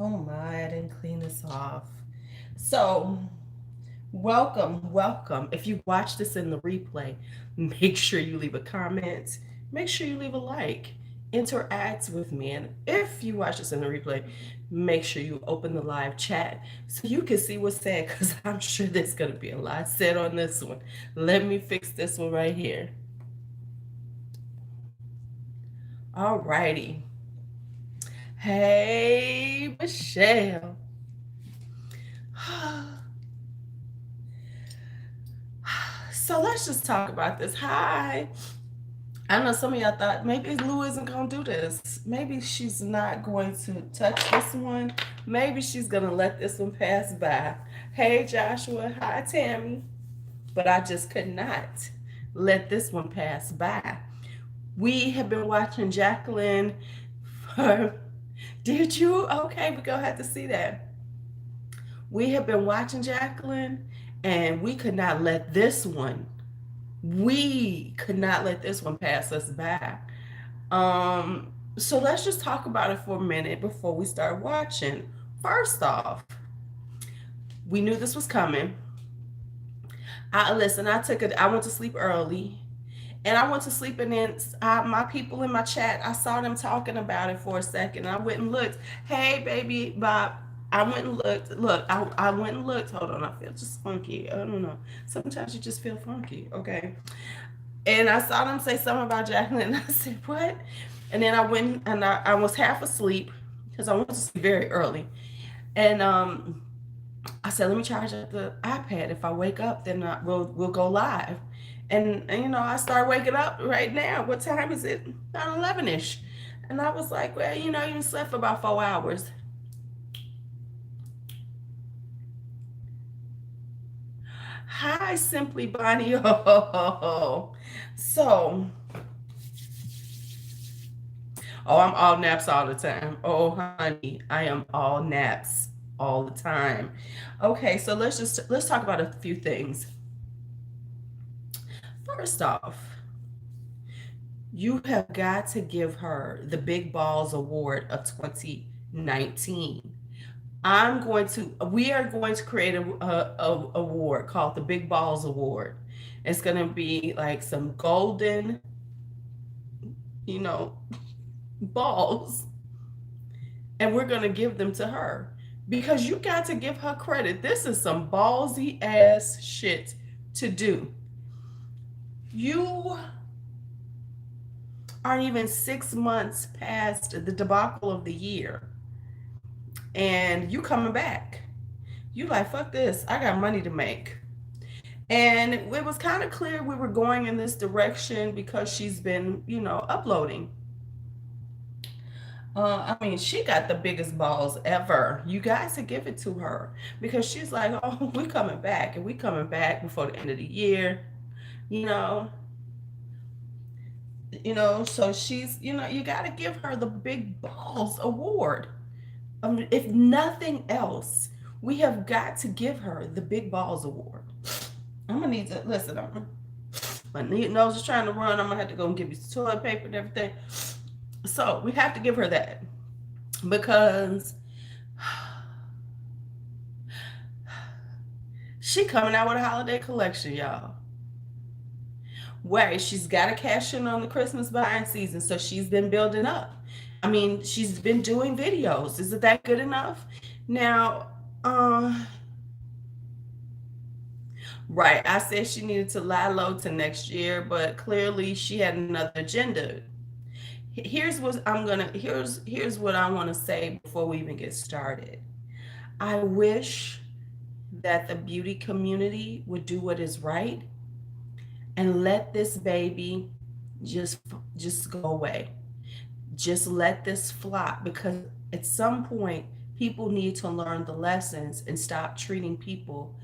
Oh my, I didn't clean this off. So, welcome. If you watch this in the replay, make sure you leave a comment. Make sure you leave a like. Interact with me. And if you watch this in the replay, make sure you open the live chat so you can see what's said because I'm sure there's going to be a lot said on this one. Let me fix this one right here. All righty. Hey, Michelle. So let's just talk about this. Hi. I know some of y'all thought maybe Lou isn't going to do this. Maybe she's not going to touch this one. Maybe she's going to let this one pass by. Hey, Joshua. Hi, Tammy. But I just could not let this one pass by. We have been watching Jaclyn for. Did you? Okay, we're going to have to see that. We have been watching Jaclyn, and we could not let this one pass us by. So let's just talk about it for a minute before we start watching. First off, we knew this was coming. I went to sleep early, and I went to sleep, and then my people in my chat, I saw them talking about it for a second. I went and looked. Hey, baby Bob. I went and looked. Look, I went and looked. Hold on, I feel just funky. I don't know. Sometimes you just feel funky. Okay. And I saw them say something about Jaclyn, and I said, "What?" And then I went and I was half asleep because I went to sleep very early. And I said, "Let me charge up the iPad. If I wake up, then we'll go live." And I start waking up right now. What time is it? About 11ish. And I was like, "Well, you slept for about 4 hours." Hi, Simply Bonnie. Oh, so. Oh, I'm all naps all the time. Oh, honey, I am all naps all the time. Okay, so let's talk about a few things. First off, you have got to give her the Big Balls Award of 2019. We are going to create a award called the Big Balls Award. It's going to be like some golden, you know, balls, and we're going to give them to her because you got to give her credit. This is some ballsy ass shit to do. You aren't even 6 months past the debacle of the year, and you coming back. You like, fuck this. I got money to make. And it was kind of clear we were going in this direction because she's been, uploading. I mean, she got the biggest balls ever. You guys to give it to her because she's like, "Oh, we coming back, and we coming back before the end of the year." You know, So she's, you got to give her the Big Balls Award. If nothing else, we have got to give her the Big Balls Award. I'm gonna need to listen. My nose is trying to run. I'm gonna have to go and give you some toilet paper and everything. So we have to give her that because she coming out with a holiday collection, y'all. Where she's got to cash in on the Christmas buying season, so she's been building up. I mean, she's been doing videos. Isn't that good enough? Now, right, I said she needed to lie low to next year, but clearly she had another agenda. Here's what I want to say before we even get started. I wish that the beauty community would do what is right and let this baby just just go away. Just let this flop because at some point people need to learn the lessons and stop treating people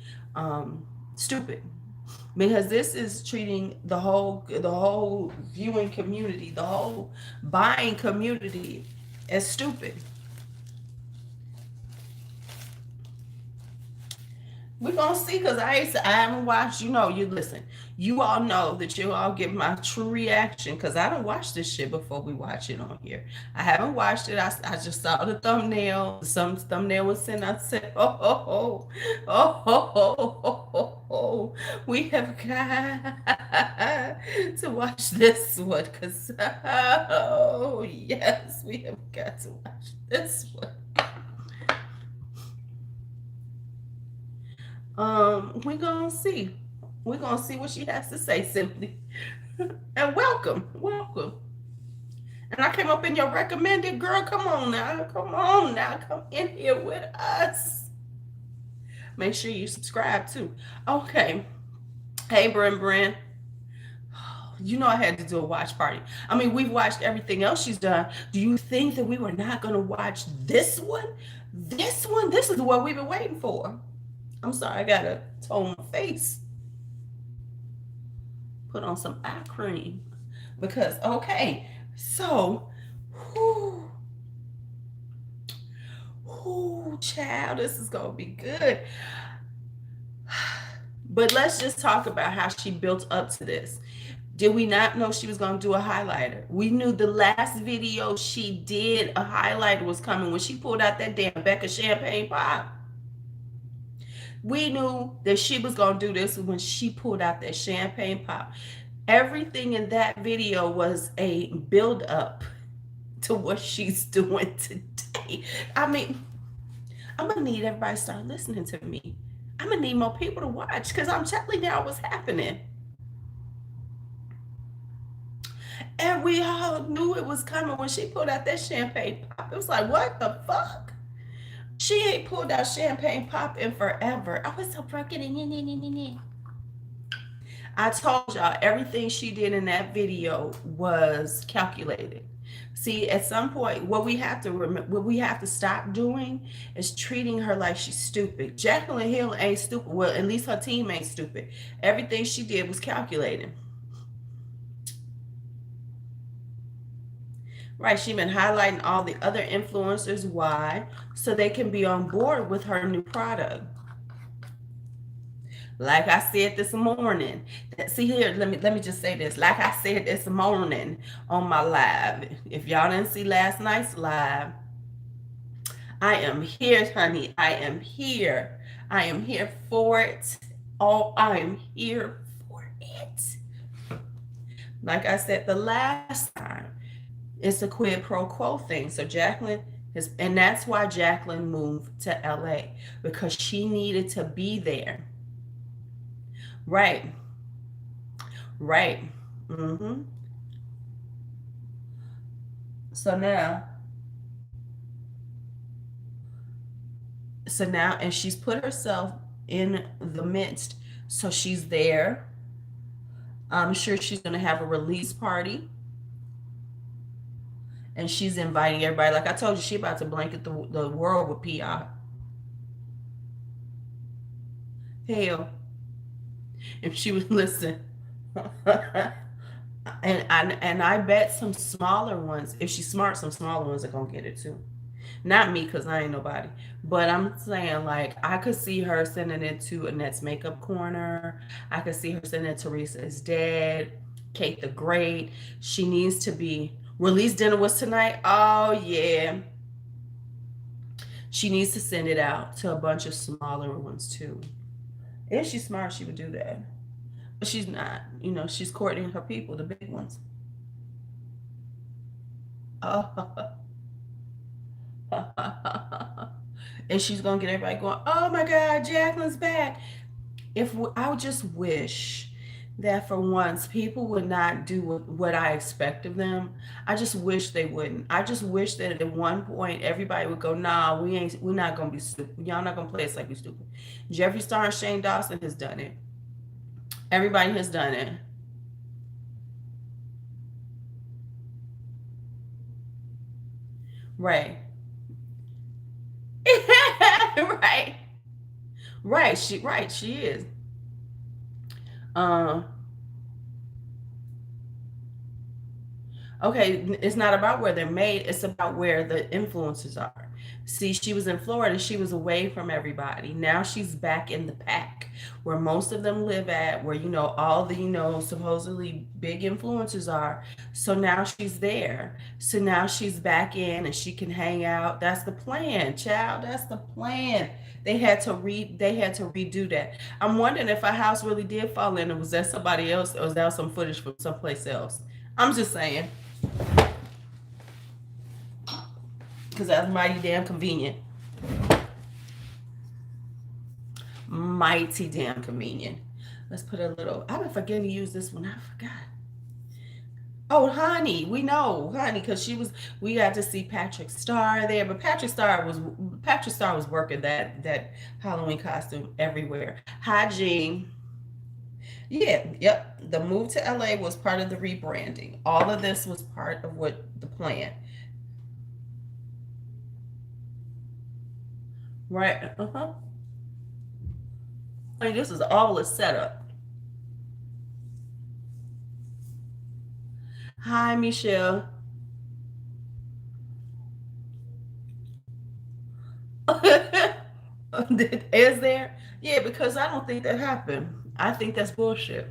stupid, because this is treating the whole viewing community, the whole buying community as stupid. We're gonna see because I haven't watched. You listen. You all know that you all get my true reaction because I don't watch this shit before we watch it on here. I haven't watched it. I just saw the thumbnail. Some thumbnail was sent. I said, oh, oh, oh, oh, oh, oh, oh, oh, oh. We have got to watch this one because, oh, yes, we have got to watch this one. We're gonna see. We're gonna see what she has to say simply. And welcome, welcome. And I came up in your recommended, girl. Come on now, come on now, come in here with us. Make sure you subscribe too. Okay. Hey, Bren. You know I had to do a watch party. I mean, we've watched everything else she's done. Do you think that we were not gonna watch this one? This one? This is what we've been waiting for. I'm sorry, I gotta tone my face. Put on some eye cream. Because, okay, so, whoo, child, this is gonna be good. But let's just talk about how she built up to this. Did we not know she was going to do a highlighter? We knew the last video she did, a highlighter was coming when she pulled out that damn Becca champagne pop. We knew that she was going to do this when she pulled out that champagne pop. Everything in that video was a build up to what she's doing today. I mean, I'm going to need everybody to start listening to me. I'm going to need more people to watch because I'm telling y'all what's happening. And we all knew it was coming when she pulled out that champagne pop. It was like, what the fuck? She ain't pulled out champagne pop in forever. I was so broken. I told y'all everything she did in that video was calculated. See, at some point, what we have to stop doing is treating her like she's stupid. Jaclyn Hill ain't stupid. Well, at least her team ain't stupid. Everything she did was calculated. Right, she been highlighting all the other influencers. Why? So they can be on board with her new product. Like I said this morning. See here, let me just say this. Like I said this morning on my live. If y'all didn't see last night's live, I am here, honey. I am here. I am here for it. Oh, I am here for it. Like I said the last time. It's a quid pro quo thing. So Jaclyn is, and that's why Jaclyn moved to LA, because she needed to be there. Right. Mm-hmm. So now, and she's put herself in the midst. So she's there. I'm sure she's going to have a release party. And she's inviting everybody. Like I told you, she about to blanket the world with PR. Hell, if she would listen. and I bet some smaller ones, if she's smart, some smaller ones are going to get it too. Not me, because I ain't nobody. But I'm saying, like, I could see her sending it to Annette's Makeup Corner. I could see her sending it to Teresa is Dead, Kate the Great. She needs to be... Release dinner was tonight. Oh, yeah. She needs to send it out to a bunch of smaller ones, too. If she's smart, she would do that. But she's not. You know, she's courting her people, the big ones. Oh. And she's going to get everybody going, oh, my God, Jaclyn's back. I would just wish that for once people would not do what I expect of them. I just wish they wouldn't. I just wish that at one point everybody would go, nah, we're not gonna be stupid. Y'all not gonna play us like we're stupid. Jeffree Star and Shane Dawson has done it. Everybody has done it. Right. Right. She is. Okay, it's not about where they're made, it's about where the influencers are. See, she was in Florida, she was away from everybody. Now she's back in the pack where most of them live at, where, all the, supposedly big influencers are. So now she's there. So now she's back in and she can hang out. That's the plan, child. That's the plan. They had to redo that. I'm wondering if a house really did fall in, or was that somebody else, or was that some footage from someplace else? I'm just saying, because that's mighty damn convenient. Mighty damn convenient. Let's put a little. I've been forgetting to use this one. I forgot. Oh, honey, we know, honey, because we got to see Patrick Star there, but Patrick Star was working that Halloween costume everywhere. Hi, Jean. Yeah, yep. The move to LA was part of the rebranding. All of this was part of what the plan. Right. Uh-huh. I mean, this is all a setup. Hi, Michelle. Is there? Yeah, because I don't think that happened. I think that's bullshit.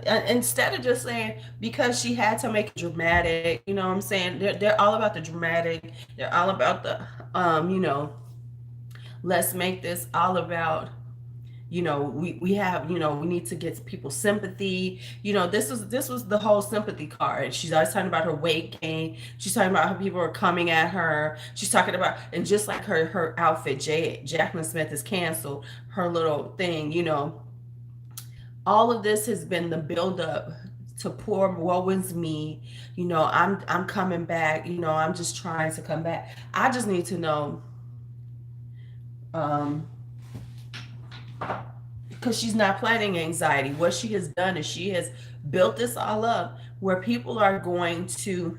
Instead of just saying because she had to make it dramatic, you know what I'm saying? They're all about the dramatic. They're all about the, um, you know, let's make this all about, we have, we need to get people's sympathy. This was the whole sympathy card. She's always talking about her weight gain. She's talking about how people are coming at her. She's talking about, and just like her outfit, Jaclyn Smith is canceled, her little thing, all of this has been the buildup to poor woe is me. I'm coming back. I'm just trying to come back. I just need to know, um, because she's not planning anxiety. What she has done is she has built this all up where people are going to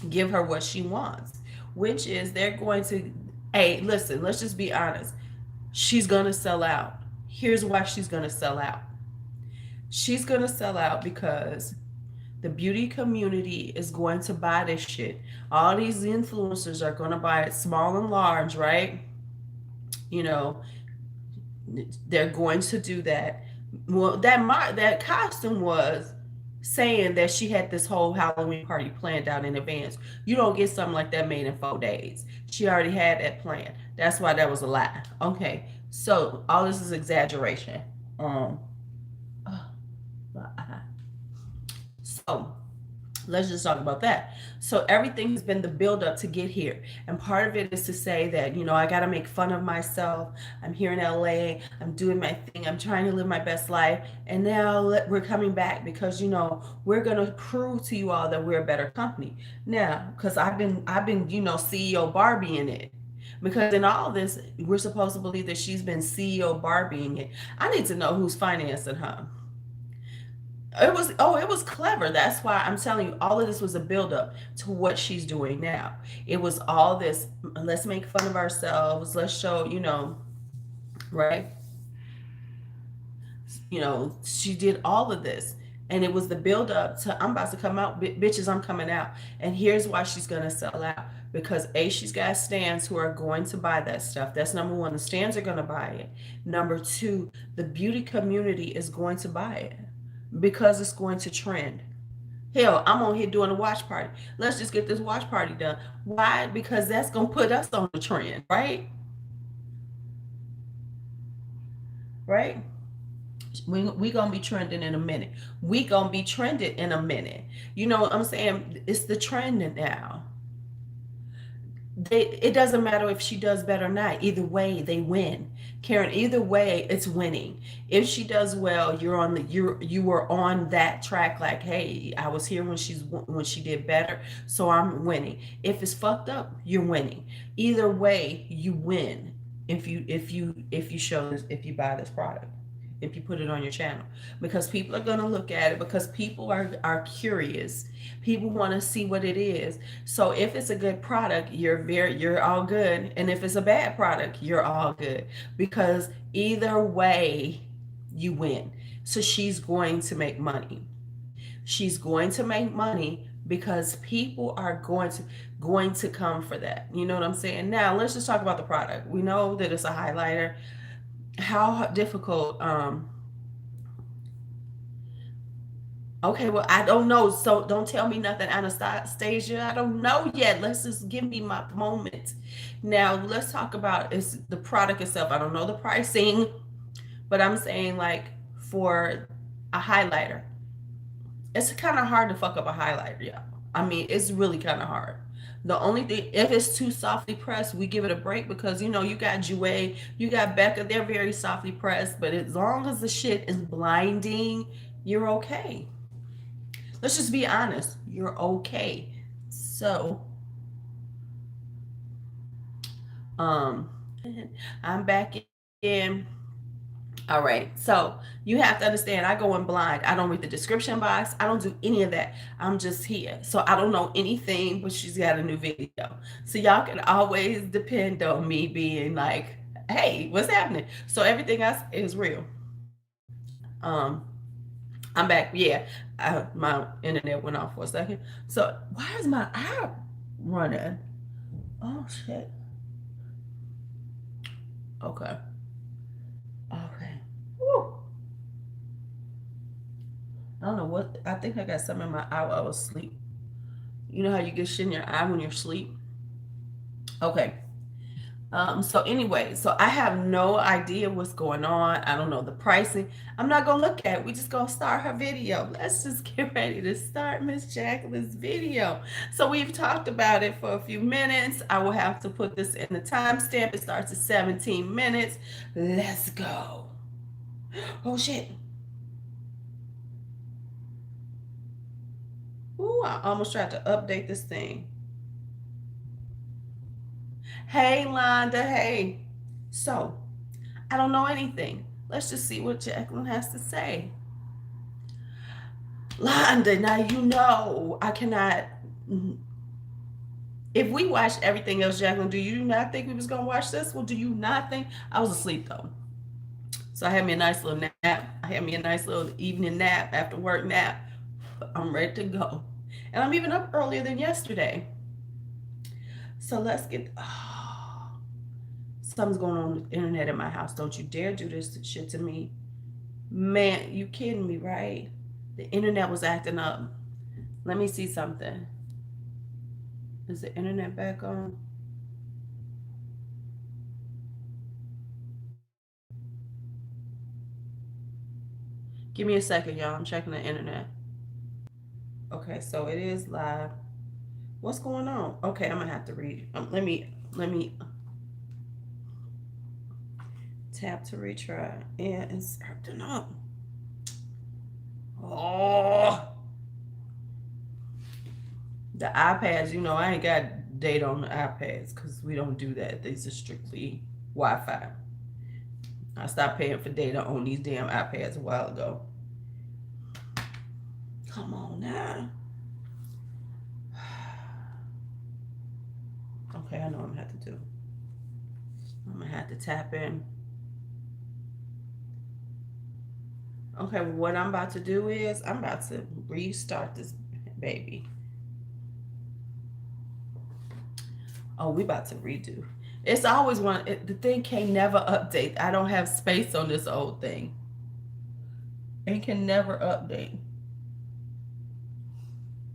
give her what she wants, which is they're going to, hey, listen, let's just be honest. She's going to sell out. Here's why she's going to sell out. She's going to sell out because the beauty community is going to buy this shit. All these influencers are going to buy it, small and large, right? You know, they're going to do that. Well, that costume was saying that she had this whole Halloween party planned out in advance. You don't get something like that made in 4 days. She already had that plan. That's why that was a lie. Okay, so all this is exaggeration. Um, so let's just talk about that. So everything has been the build up to get here. And part of it is to say that, I got to make fun of myself. I'm here in LA. I'm doing my thing. I'm trying to live my best life. And now we're coming back because, we're going to prove to you all that we're a better company. Now, because I've been, CEO Barbie in it. Because in all this, we're supposed to believe that she's been CEO Barbieing it. I need to know who's financing her. It was clever. That's why I'm telling you, all of this was a buildup to what she's doing now. It was all this, let's make fun of ourselves, let's show, right? She did all of this. And it was the buildup to, I'm about to come out, bitches, I'm coming out. And here's why she's gonna sell out. Because A, she's got stands who are going to buy that stuff. That's number one. The stands are gonna buy it. Number two, the beauty community is going to buy it because it's going to trend. Hell, I'm on here doing a watch party. Let's just get this watch party done. Why? Because that's gonna put us on the trend, right? Right? We gonna be trending in a minute. We gonna be trending in a minute. You know what I'm saying? It's the trend now. It doesn't matter if she does better or not. Either way, they win. Karen, either way, it's winning. If she does well, you were on that track. Like, hey, I was here when she did better, so I'm winning. If it's fucked up, you're winning. Either way, you win. If you buy this product, if you put it on your channel, because people are going to look at it, because people are curious. People want to see what it is. So if it's a good product, you're all good, and if it's a bad product, you're all good, because either way you win. So she's going to make money. She's going to make money because people are going to come for that. You know what I'm saying? Now let's just talk about the product. We know that it's a highlighter. How difficult? Okay, well, I don't know. So don't tell me nothing, Anastasia. I don't know yet. Let's just give me my moment. Now, let's talk about is the product itself. I don't know the pricing, but I'm saying like for a highlighter, it's kind of hard to fuck up a highlighter, yeah. I mean, it's really kind of hard. The only thing, if it's too softly pressed, we give it a break because you got Jouet, you got Becca, they're very softly pressed, but as long as the shit is blinding, you're okay. Let's just be honest. You're okay. So, um, I'm back in. All right. So you have to understand, I go in blind. I don't read the description box. I don't do any of that. I'm just here. So I don't know anything, but she's got a new video. So y'all can always depend on me being like, hey, what's happening? So everything else is real. Um, I'm back. Yeah, my internet went off for a second. So why is my app running? Oh shit. Okay. Okay. Woo. I don't know what. I think I got some in my eye while I was asleep. You know how you get shit in your eye when you're asleep? Okay. So anyway, so I have no idea what's going on. I don't know the pricing. I'm not gonna look at it. We just gonna start her video. Let's just get ready to start Miss Jaclyn's video. So we've talked about it for a few minutes. I will have to put this in the timestamp. It starts at 17 minutes. Let's go. Oh shit. Ooh, I almost tried to update this thing. Hey, Londa. Hey. So, I don't know anything. Let's just see what Jaclyn has to say. Londa, now you know I cannot. If we watched everything else, Jaclyn, do you not think we was gonna watch this? Well, do you not think I was asleep though? So I had me a nice little nap. I had me a nice little evening nap after work nap. I'm ready to go, and I'm even up earlier than yesterday. So let's get. Oh, something's going on with the internet in my house. Don't you dare do this shit to me, man. You kidding me, right? The internet was acting up. Let me see something. Is the internet back on? Give me a second, y'all. I'm checking the internet. Okay, so it is live. What's going on? Okay, I'm gonna have to read. Let me tap to retry, and it's acting up. Oh, the iPads. I ain't got data on the iPads because we don't do that. These are strictly Wi-Fi. I stopped paying for data on these damn iPads a while ago. Come on now. Okay, I know I'm gonna have to do. I'm gonna have to tap in. Okay, well, what I'm about to do is I'm about to restart this baby. Oh, we about to redo. It's always the thing can never update. I don't have space on this old thing. It can never update.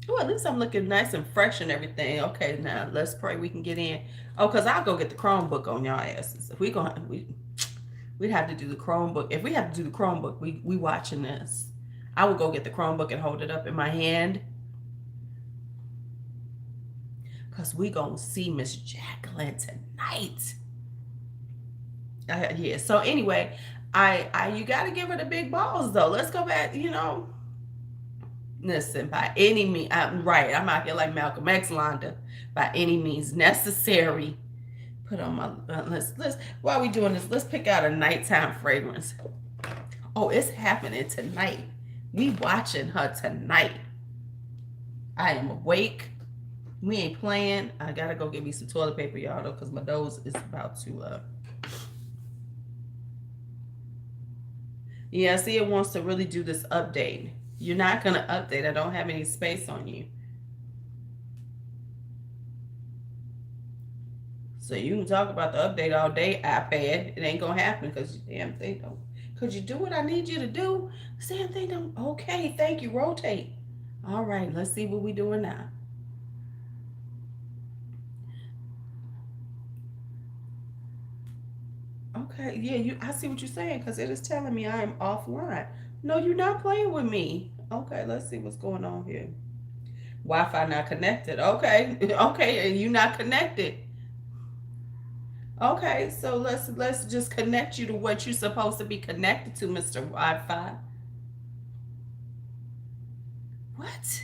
Oh, at least I'm looking nice and fresh and everything. Okay, now let's pray we can get in. Oh, because I'll go get the Chromebook on y'all asses. If we'd have to do the Chromebook. If we have to do the Chromebook, we watching this. I would go get the Chromebook and hold it up in my hand. Because we going to see Miss Jaclyn tonight. Yeah, so anyway, you got to give her the big balls, though. Let's go back, Listen, by any means, I'm out here like Malcolm X, Londa. By any means necessary. Put on my, let's, while we doing this, let's pick out a nighttime fragrance. Oh, it's happening tonight. We watching her tonight. I am awake. We ain't playing. I gotta go get me some toilet paper, y'all, though, because my nose is about to, yeah, see, it wants to really do this update. You're not going to update. I don't have any space on you. So you can talk about the update all day, iPad. It ain't going to happen because damn thing don't. Could you do what I need you to do? Damn thing don't. Okay, thank you. Rotate. All right, let's see what we doing now. Okay, yeah, I see what you're saying because it is telling me I am offline. No, you're not playing with me. Okay, let's see what's going on here. Wi-Fi not connected. Okay, okay, and you not connected. Okay, so let's just connect you to what you're supposed to be connected to, Mr. Wi-Fi. What?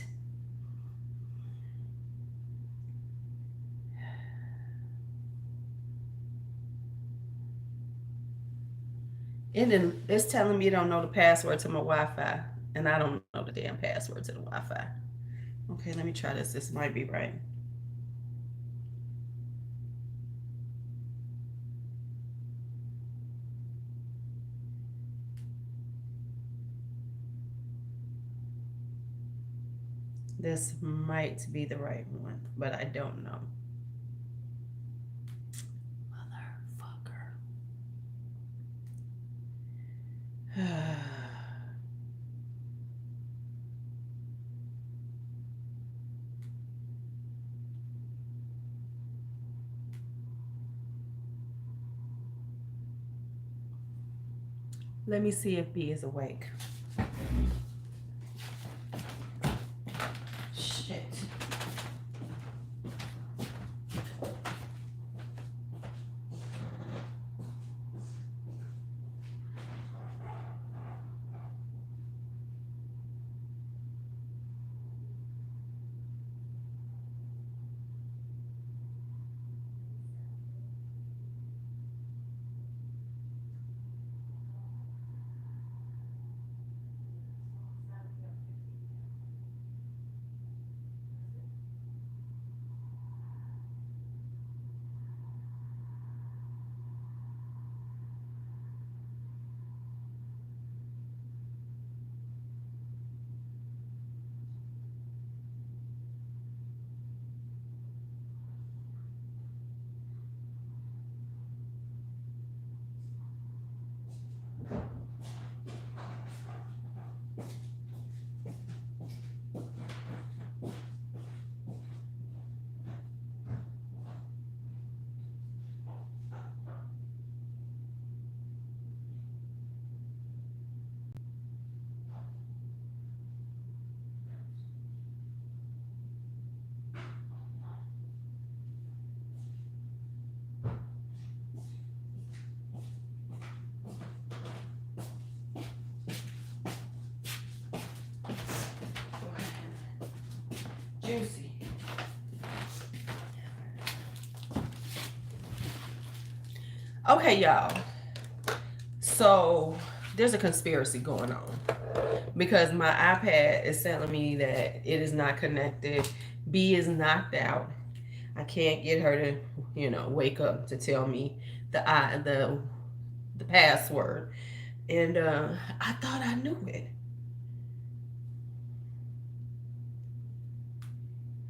It's telling me it don't know the password to my Wi-Fi, and I don't know the damn password to the Wi-Fi. Okay, let me try this. This might be right. This might be the right one, but I don't know. Motherfucker. Let me see if B is awake. Shit. Juicy. Okay, y'all. So there's a conspiracy going on because my iPad is telling me that it is not connected. B is knocked out. I can't get her to, wake up to tell me the password. And I thought I knew it.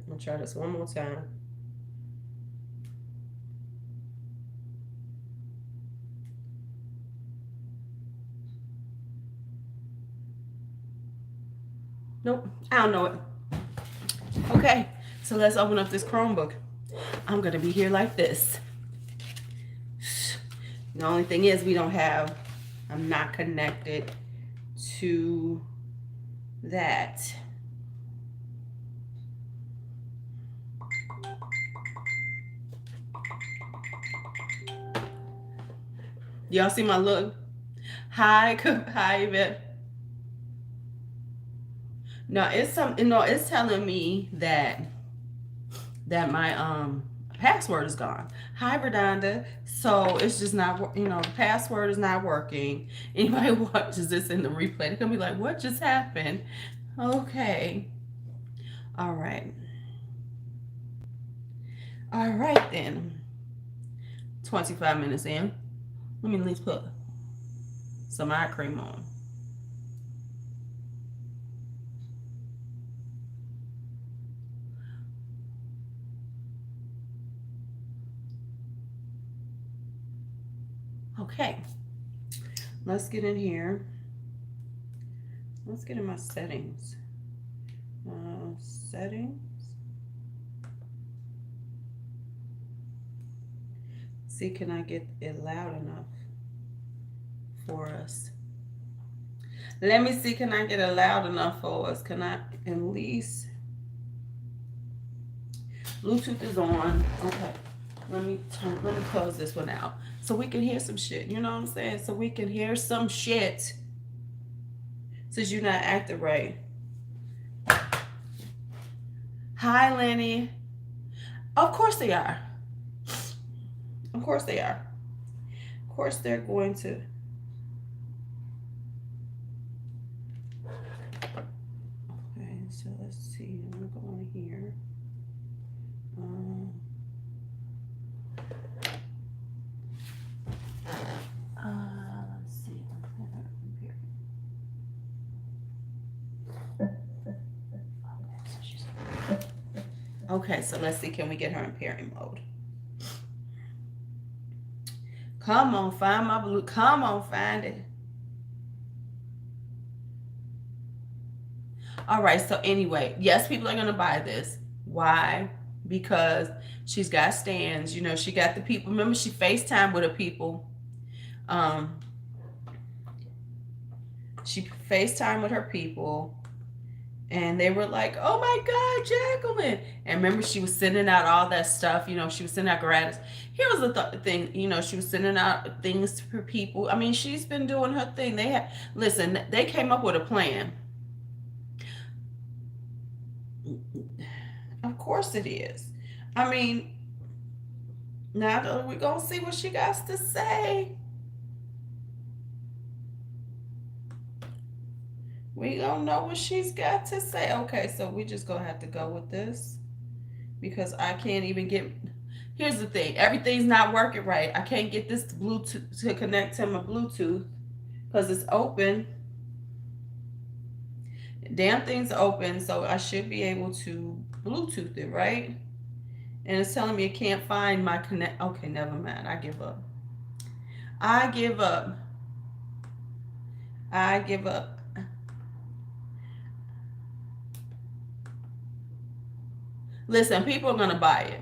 I'm gonna try this one more time. Nope, I don't know it. Okay, so let's open up this Chromebook. I'm gonna be here like this. The only thing is I'm not connected to that. Y'all see my look? Hi, Yvette. No, it's telling me that my password is gone. Hi, Redonda. So it's just not, the password is not working. Anybody watches this in the replay, they're gonna be like, what just happened? Okay. All right. All right then. 25 minutes in. Let me at least put some eye cream on. Okay, let's get in here. Let's get in my settings. Settings. See, can I get it loud enough for us? Let me see, can I get it loud enough for us? Can I at least... Bluetooth is on. Okay. Let me close this one out so we can hear some shit. You know what I'm saying? So we can hear some shit. Since you're not acting right. Hi, Lenny. Of course they are. Of course they are. Of course they're going to. Okay, so let's see. I'm going here. Let's see. Okay, so let's see. Can we get her in pairing mode? Come on, find my blue. Come on, find it. All right, so anyway, yes, people are going to buy this. Why? Because she's got stands. You know, she got the people. Remember, she FaceTime with her people. She FaceTime with her people. And they were like, oh my God, Jaclyn. And remember, she was sending out all that stuff. You know, she was sending out gratis. Here was the thing. You know, she was sending out things for people. I mean, she's been doing her thing. Listen, they came up with a plan. Of course it is. I mean, now we're going to see what she got to say. We don't know what she's got to say. Okay, so we just gonna have to go with this because I can't even get. Here's the thing: everything's not working right. I can't get this Bluetooth to connect to my Bluetooth because it's open. Damn thing's open, so I should be able to Bluetooth it, right? And it's telling me it can't find my connect. Okay, never mind. I give up. I give up. I give up. Listen, people are gonna buy it.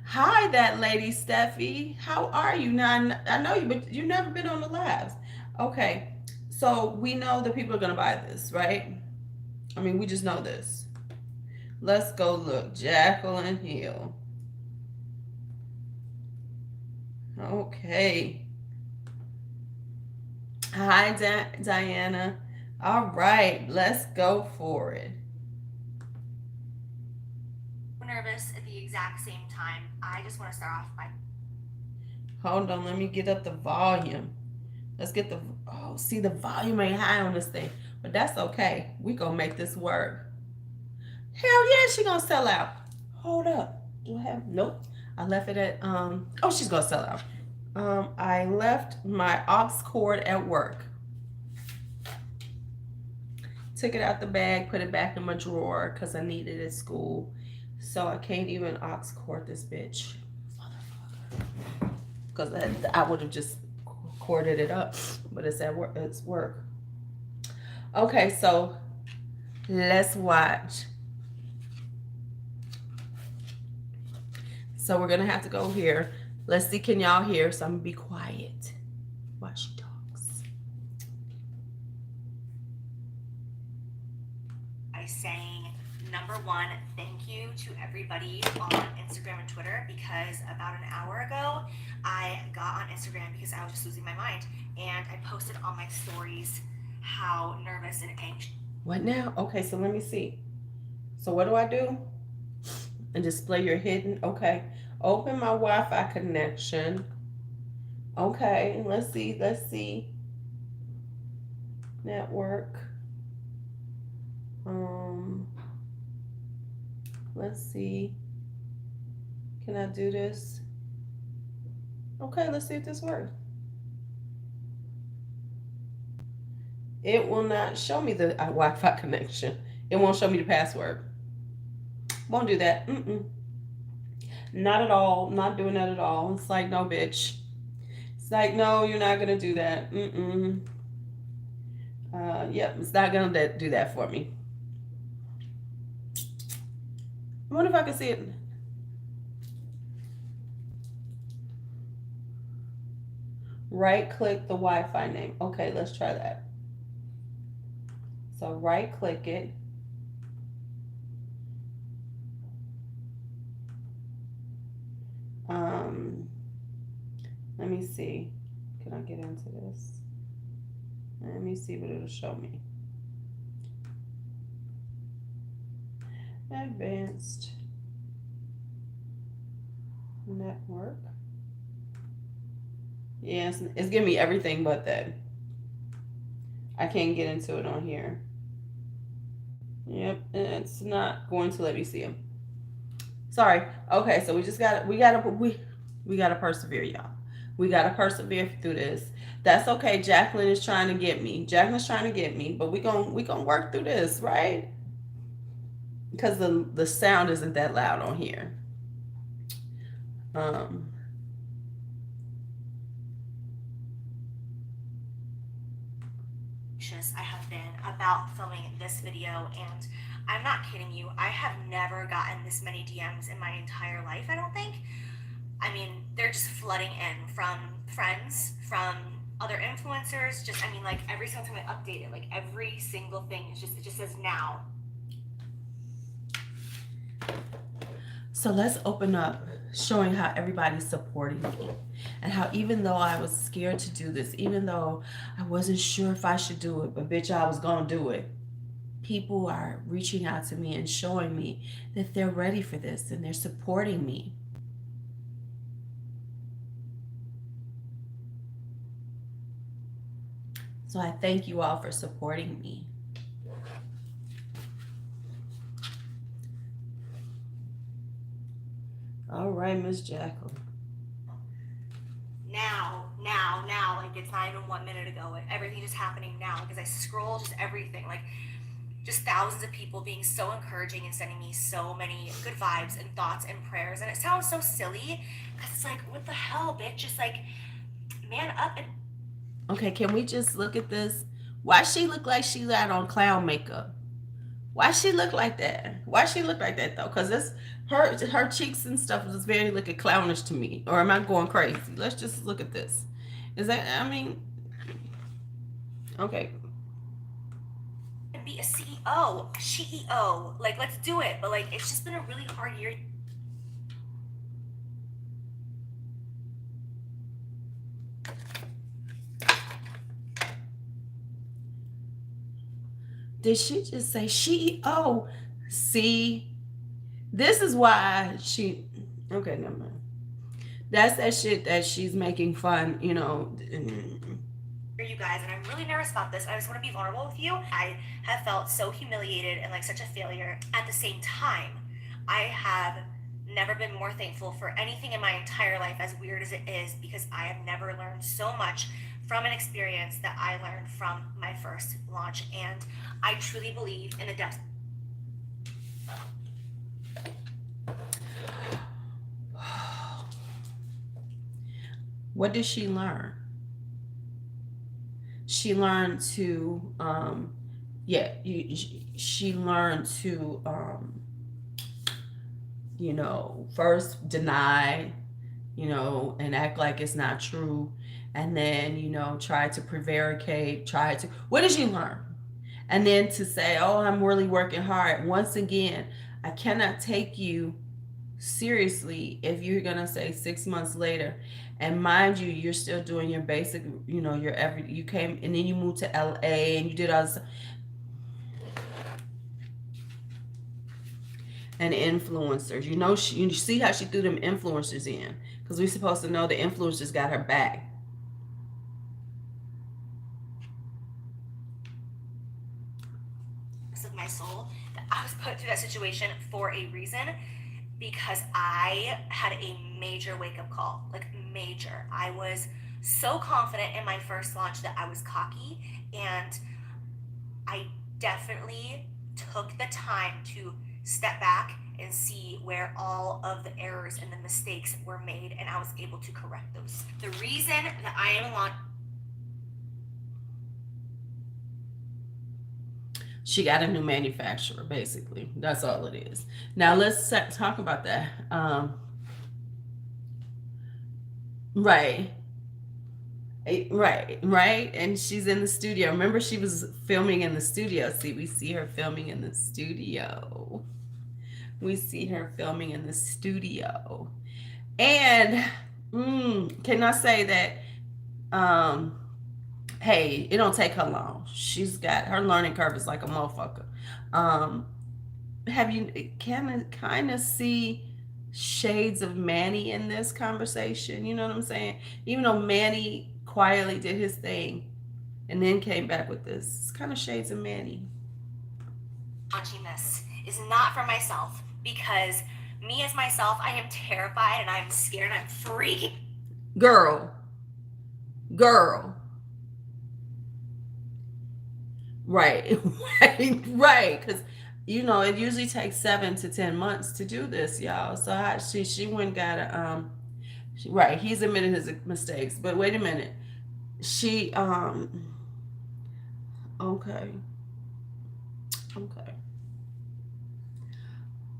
Hi, that lady Steffi. How are you? Now I know you, but you've never been on the lives. Okay, so we know that people are gonna buy this, right? I mean, we just know this. Let's go look. Jaclyn Hill. Okay. Hi, Diana. All right, let's go for it. Nervous at the exact same time. I just want to start off by... Hold on, let me get up the volume. Let's get the... Oh, see, the volume ain't high on this thing. But that's okay. We gonna make this work. Hell yeah, she gonna sell out. Hold up. Do I have... Nope. I left it at... Oh, she's gonna sell out. I left my aux cord at work. Took it out the bag, put it back in my drawer because I needed it at school. So I can't even aux cord this bitch. Motherfucker. Because I would have just corded it up. But it's at work. It's work. Okay, so let's watch. So we're going to have to go here. Let's see, can y'all hear? So I'm going to be quiet while she talks. By saying, number one, thank you to everybody on Instagram and Twitter, because about an hour ago, I got on Instagram because I was just losing my mind, and I posted on my stories how nervous and anxious. What now? Okay, so let me see. So what do I do? And display your hidden. Okay. Open my Wi-Fi connection. Okay, let's see. Let's see. Network. Let's see. Can I do this? Okay, let's see if this works. It will not show me the Wi-Fi connection. It won't show me the password. Won't do that. Not at all. Not doing that at all. It's like, no, bitch. It's like, no, you're not gonna do that. Yep, it's not gonna do that for me. I wonder if I can see it. Right click the Wi-Fi name. Okay, let's try that. So right click it. Let me see. Can I get into this? Let me see what it'll show me. Advanced network. Yeah, it's giving me everything but that. I can't get into it on here. Yep, it's not going to let me see them. Sorry. Okay, so we gotta persevere, y'all. We gotta persevere through this. That's okay. Jaclyn is trying to get me. Jaclyn's trying to get me, but we gonna work through this, right? Because the sound isn't that loud on here. Um, I have been about filming this video, and I'm not kidding you, I have never gotten this many DMs in my entire life, I don't think. I mean, they're just flooding in from friends, from other influencers, just, I mean, like, every single time I update it, like, every single thing is just, it just says now. So let's open up showing how everybody's supporting me, and how even though I was scared to do this, even though I wasn't sure if I should do it, but bitch, I was gonna do it. People are reaching out to me and showing me that they're ready for this and they're supporting me. So I thank you all for supporting me. All right, Miss Jaclyn. Now, like, it's not even 1 minute ago. Everything just happening now, because I scroll just everything, like, just thousands of people being so encouraging and sending me so many good vibes and thoughts and prayers. And it sounds so silly, because it's like, what the hell, bitch? Just like, man up and... Okay, can we just look at this? Why she look like she got on clown makeup? Why she look like that? Why she look like that though? Cause this her cheeks and stuff is very looking clownish to me. Or am I going crazy? Let's just look at this. Is that, I mean, okay. be a CEO. Like, let's do it. But like, it's just been a really hard year. Did she just say CEO? See, this is why she. Okay, never mind. That's that shit that she's making fun. You know. You guys, and I'm really nervous about this. I just want to be vulnerable with you. I have felt so humiliated and like such a failure. At the same time, I have never been more thankful for anything in my entire life, as weird as it is, because I have never learned so much from an experience that I learned from my first launch. And I truly believe in the depths. What did she learn? She learned to, she learned to, first deny, and act like it's not true. And then, try to prevaricate, what did she learn? And then to say, oh, I'm really working hard. Once again, I cannot take you seriously if you're gonna say 6 months later, and mind you, you're still doing your basic, you came and then you moved to LA and you did all this. And influencers, you see how she threw them influencers in, because we're supposed to know the influencers got her back. Of my soul, that I was put through that situation for a reason, because I had a major wake-up call, like major. I was so confident in my first launch that I was cocky, and I definitely took the time to step back and see where all of the errors and the mistakes were made, and I was able to correct those. The reason that I am launching. She got a new manufacturer, basically. That's all it is. Now let's talk about that. Right. Right. And she's in the studio. Remember, she was filming in the studio. See, we see her filming in the studio. We see her filming in the studio. And can I say that hey, it don't take her long. She's got her learning curve is like a motherfucker. Um, have you kind of see shades of Manny in this conversation? You know what I'm saying? Even though Manny quietly did his thing and then came back with this, it's kind of shades of Manny. Launching this is not for myself, because me as myself, I am terrified and I'm scared and I'm freaking. Girl. Right. Right. Because you know it usually takes 7 to 10 months to do this, y'all. So she went got a right. He's admitted his mistakes, but wait a minute. She okay. Okay.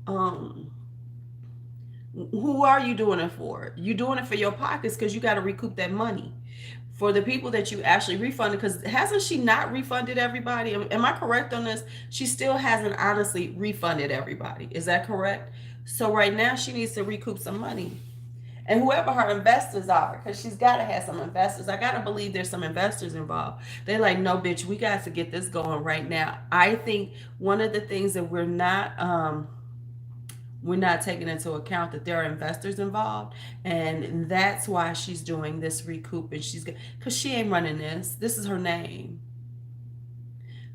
Um, who are you doing it for? You doing it for your pockets because you got to recoup that money. For the people that you actually refunded, because hasn't she not refunded everybody? Am I correct on this? She still hasn't honestly refunded everybody. Is that correct? So right now she needs to recoup some money. And whoever her investors are, because she's got to have some investors. I got to believe there's some investors involved. They're like, no, bitch, we got to get this going right now. I think one of the things that we're not taking into account that there are investors involved, and that's why she's doing this recoup. And she's because she ain't running this is her name,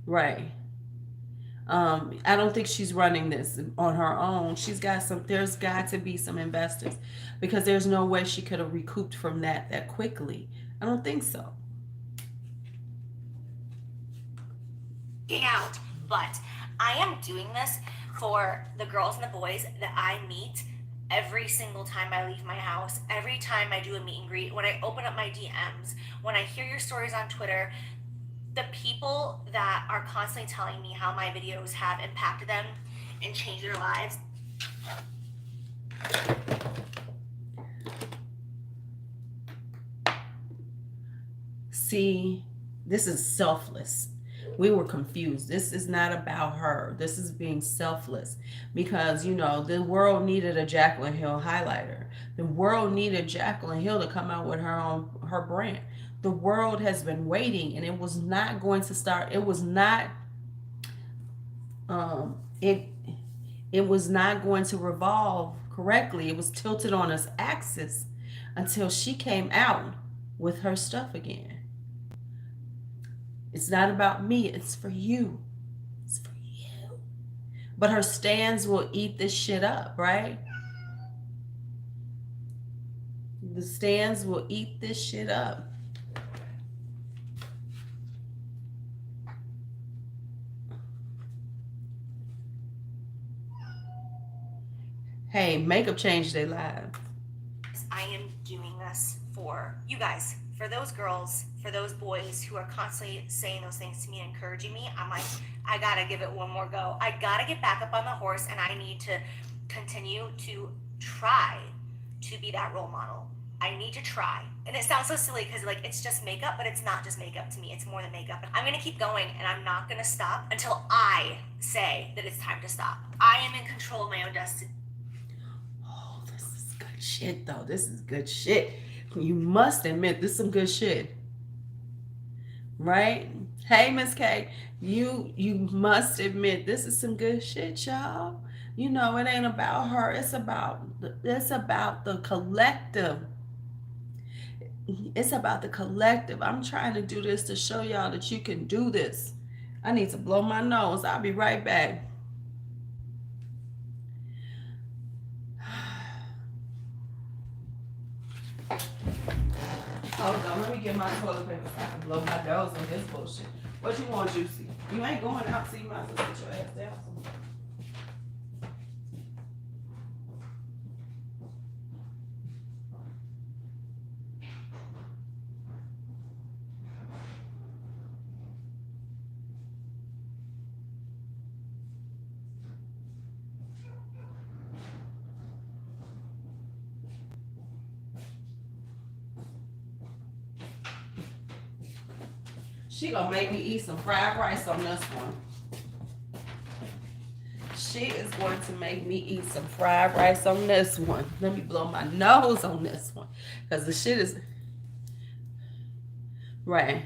right? I don't think she's running this on her own. There's got to be some investors, because there's no way she could have recouped from that quickly. I don't think so. Out, but I am doing this for the girls and the boys that I meet every single time I leave my house, every time I do a meet and greet, when I open up my DMs, when I hear your stories on Twitter, the people that are constantly telling me how my videos have impacted them and changed their lives. See, this is selfless. We were confused. This is not about her. This is being selfless, because you know the world needed a Jaclyn Hill highlighter. The world needed Jaclyn Hill to come out with her brand. The world has been waiting, and it was not going to start. It was not it it was not going to revolve correctly. It was tilted on its axis until she came out with her stuff again. It's not about me, it's for you. It's for you. But her stands will eat this shit up, right? The stands will eat this shit up. Hey, makeup changed their lives. I am doing this for you guys, for those girls, for those boys who are constantly saying those things to me and encouraging me. I'm like, I gotta give it one more go. I gotta get back up on the horse, and I need to continue to try to be that role model. I need to try. And it sounds so silly because like it's just makeup, but it's not just makeup to me. It's more than makeup. And I'm gonna keep going, and I'm not gonna stop until I say that it's time to stop. I am in control of my own destiny. Oh, this is good shit though. This is good shit. You must admit this is some good shit. Right? Hey, Miss K, you must admit this is some good shit, y'all. You know, it ain't about her. It's about the collective. It's about the collective. I'm trying to do this to show y'all that you can do this. I need to blow my nose. I'll be right back. Hold on, let me get my toilet paper so I can blow my nose on this bullshit. What you want, Juicy? You ain't going out, so you might as well sit your ass down somewhere. She gonna make me eat some fried rice on this one. She is going to make me eat some fried rice on this one. Let me blow my nose on this one. Because the shit is... Right.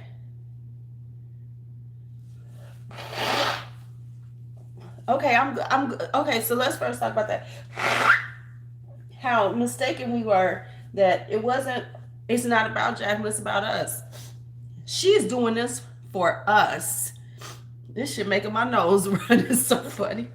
Okay, okay, so let's first talk about that. How mistaken we were that it's not about Jaclyn, it's about us. She's doing this for us. This shit making my nose run. It's so funny.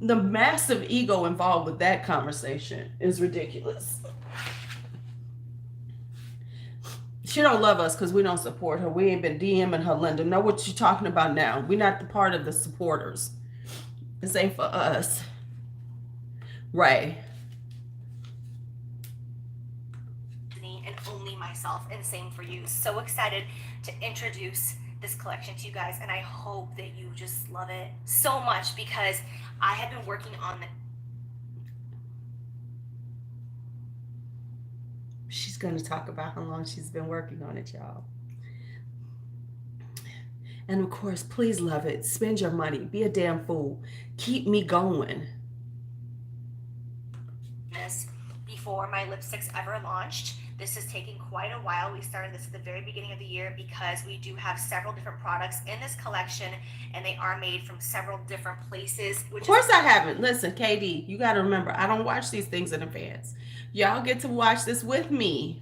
The massive ego involved with that conversation is ridiculous. She don't love us because we don't support her. We ain't been DMing her, Linda. Know what you're talking about now. We're not the part of the supporters. This ain't for us. Right. And only myself, and same for you. So excited to introduce this collection to you guys, and I hope that you just love it so much because I have been working on the... She's going to talk about how long she's been working on it, y'all. And of course, please love it. Spend your money. Be a damn fool. Keep me going. This before my lipsticks ever launched. This is taking quite a while. We started this at the very beginning of the year because we do have several different products in this collection and they are made from several different places. Of course I haven't. Listen, KD, you got to remember, I don't watch these things in advance. Y'all get to watch this with me.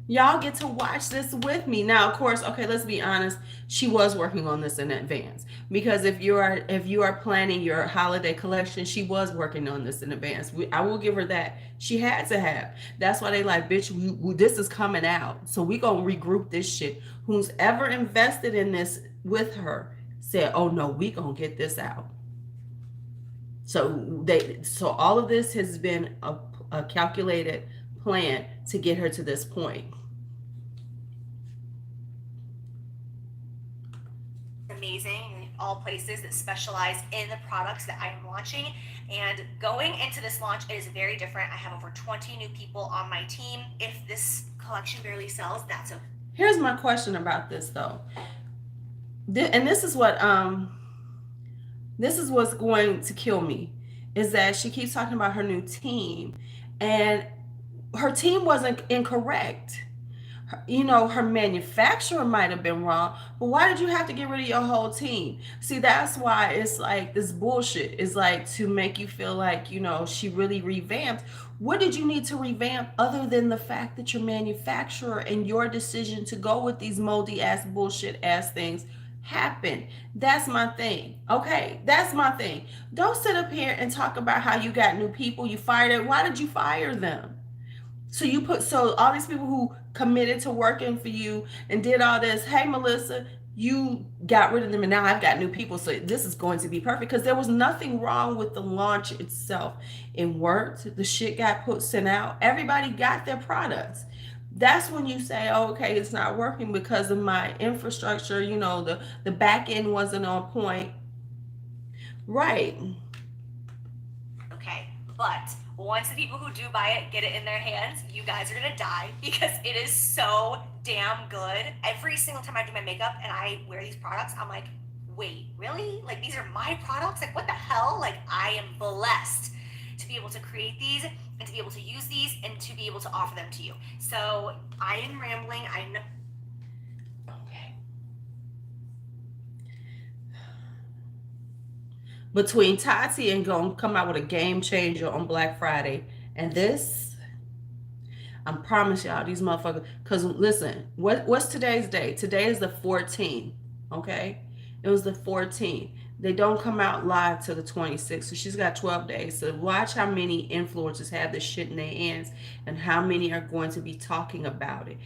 Y'all get to watch this with me. Now, of course, okay, let's be honest. She was working on this in advance because if you are planning your holiday collection, she was working on this in advance. I will give her that. She had to have. That's why they like, bitch, this is coming out. So we gonna regroup this shit. Who's ever invested in this with her said, oh no, we gonna get this out. So all of this has been a calculated plan to get her to this point. Amazing, all places that specialize in the products that I am launching. And going into this launch, it is very different. I have over 20 new people on my team. If this collection barely sells, that's okay. Here's my question about this though. And this is what's going to kill me, is that she keeps talking about her new team, and her team wasn't incorrect. Her manufacturer might have been wrong, but why did you have to get rid of your whole team? See, that's why it's like this bullshit is like to make you feel like, she really revamped. What did you need to revamp other than the fact that your manufacturer and your decision to go with these moldy ass bullshit ass things happened? That's my thing. Okay, that's my thing. Don't sit up here and talk about how you got new people, you fired it. Why did you fire them? So all these people who committed to working for you and did all this, hey Melissa, you got rid of them and now I've got new people, so this is going to be perfect. Because there was nothing wrong with the launch itself. It worked. The shit got sent out. Everybody got their products. That's when you say, oh, okay, it's not working because of my infrastructure, the back end wasn't on point. Right. Okay, but once the people who do buy it get it in their hands, you guys are gonna die because it is so damn good. Every single time I do my makeup and I wear these products, I'm like, wait, really? Like, these are my products? Like, what the hell? Like, I am blessed to be able to create these and to be able to use these and to be able to offer them to you. So I am rambling. I know. Okay. Between Tati and gonna come out with a game changer on Black Friday and this, I promise y'all, these motherfuckers, because listen, what's today's date? Today is the 14th, okay? It was the 14th. They don't come out live till the 26th, so she's got 12 days. So watch how many influencers have this shit in their hands and how many are going to be talking about it.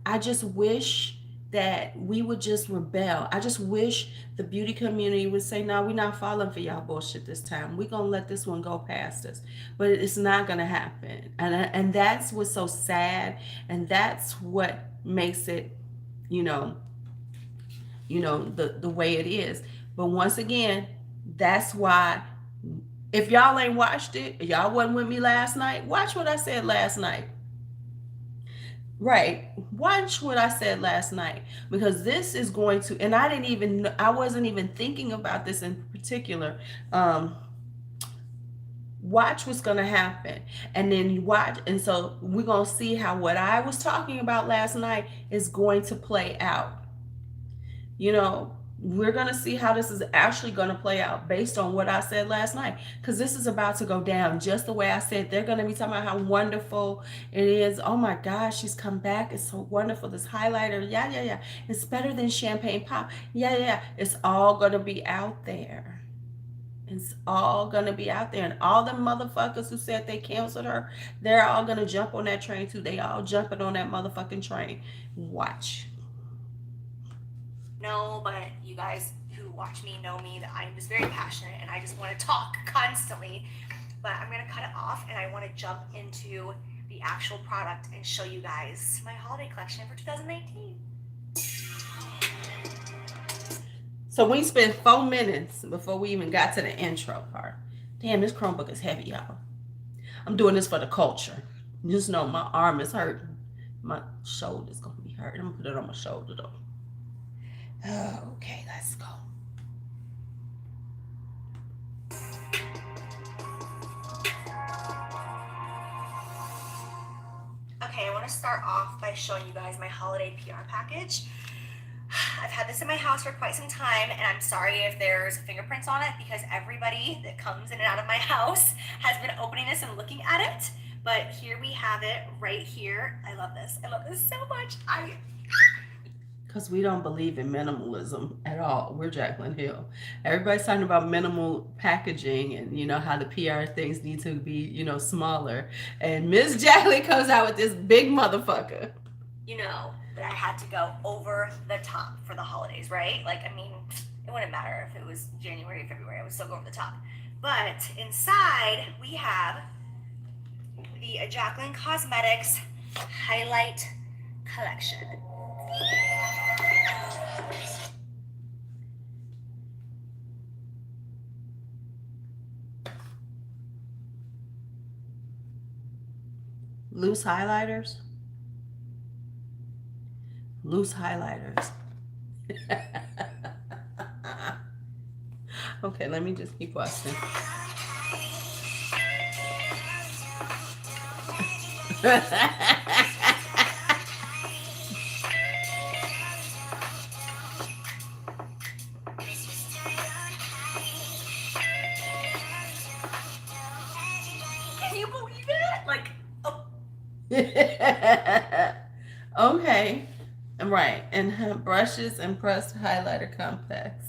I just wish that we would just rebel. I just wish the beauty community would say, no, we're not falling for y'all bullshit this time. We're going to let this one go past us. But it's not going to happen. And that's what's so sad. And that's what makes it, the way it is. But once again, that's why, if y'all ain't watched it, y'all wasn't with me last night, watch what I said last night. Right. Watch what I said last night, because this is going to, and I wasn't even thinking about this in particular. Um, Watch what's going to happen. And then you watch. And so we're going to see how what I was talking about last night is going to play out. You know, we're going to see how this is actually going to play out based on what I said last night, because this is about to go down just the way I said. They're going to be talking about how wonderful it is. Oh my gosh, she's come back. It's so wonderful. This highlighter. Yeah, yeah, yeah. It's better than champagne pop. Yeah, yeah, yeah. It's all going to be out there. It's all gonna be out there, and all the motherfuckers who said they canceled her, they're all gonna jump on that train too. They all jumping on that motherfucking train. Watch. No, but you guys who watch me know me that I'm just very passionate and I just want to talk constantly. But I'm gonna cut it off and I want to jump into the actual product and show you guys my holiday collection for 2019. So we spent 4 minutes before we even got to the intro part. Damn, this Chromebook is heavy, y'all. I'm doing this for the culture. Just know my arm is hurting. My shoulder's gonna be hurt. I'm gonna put it on my shoulder though. Okay, let's go. Okay, I want to start off by showing you guys my holiday PR package. I've had this in my house for quite some time, and I'm sorry if there's fingerprints on it, because everybody that comes in and out of my house has been opening this and looking at it. But here we have it right here. I love this. I love this so much. Because we don't believe in minimalism at all. We're Jaclyn Hill. Everybody's talking about minimal packaging and, you know, how the PR things need to be, you know, smaller. And Miss Jaclyn comes out with this big motherfucker. You know that I had to go over the top for the holidays, right? Like, I mean, it wouldn't matter if it was January or February. I would still go over the top. But inside, we have the Jaclyn Cosmetics Highlight Collection. Loose highlighters. Loose highlighters. Okay, let me just keep watching. Can you believe it? Like, oh. Okay. Right. And brushes and pressed highlighter complex.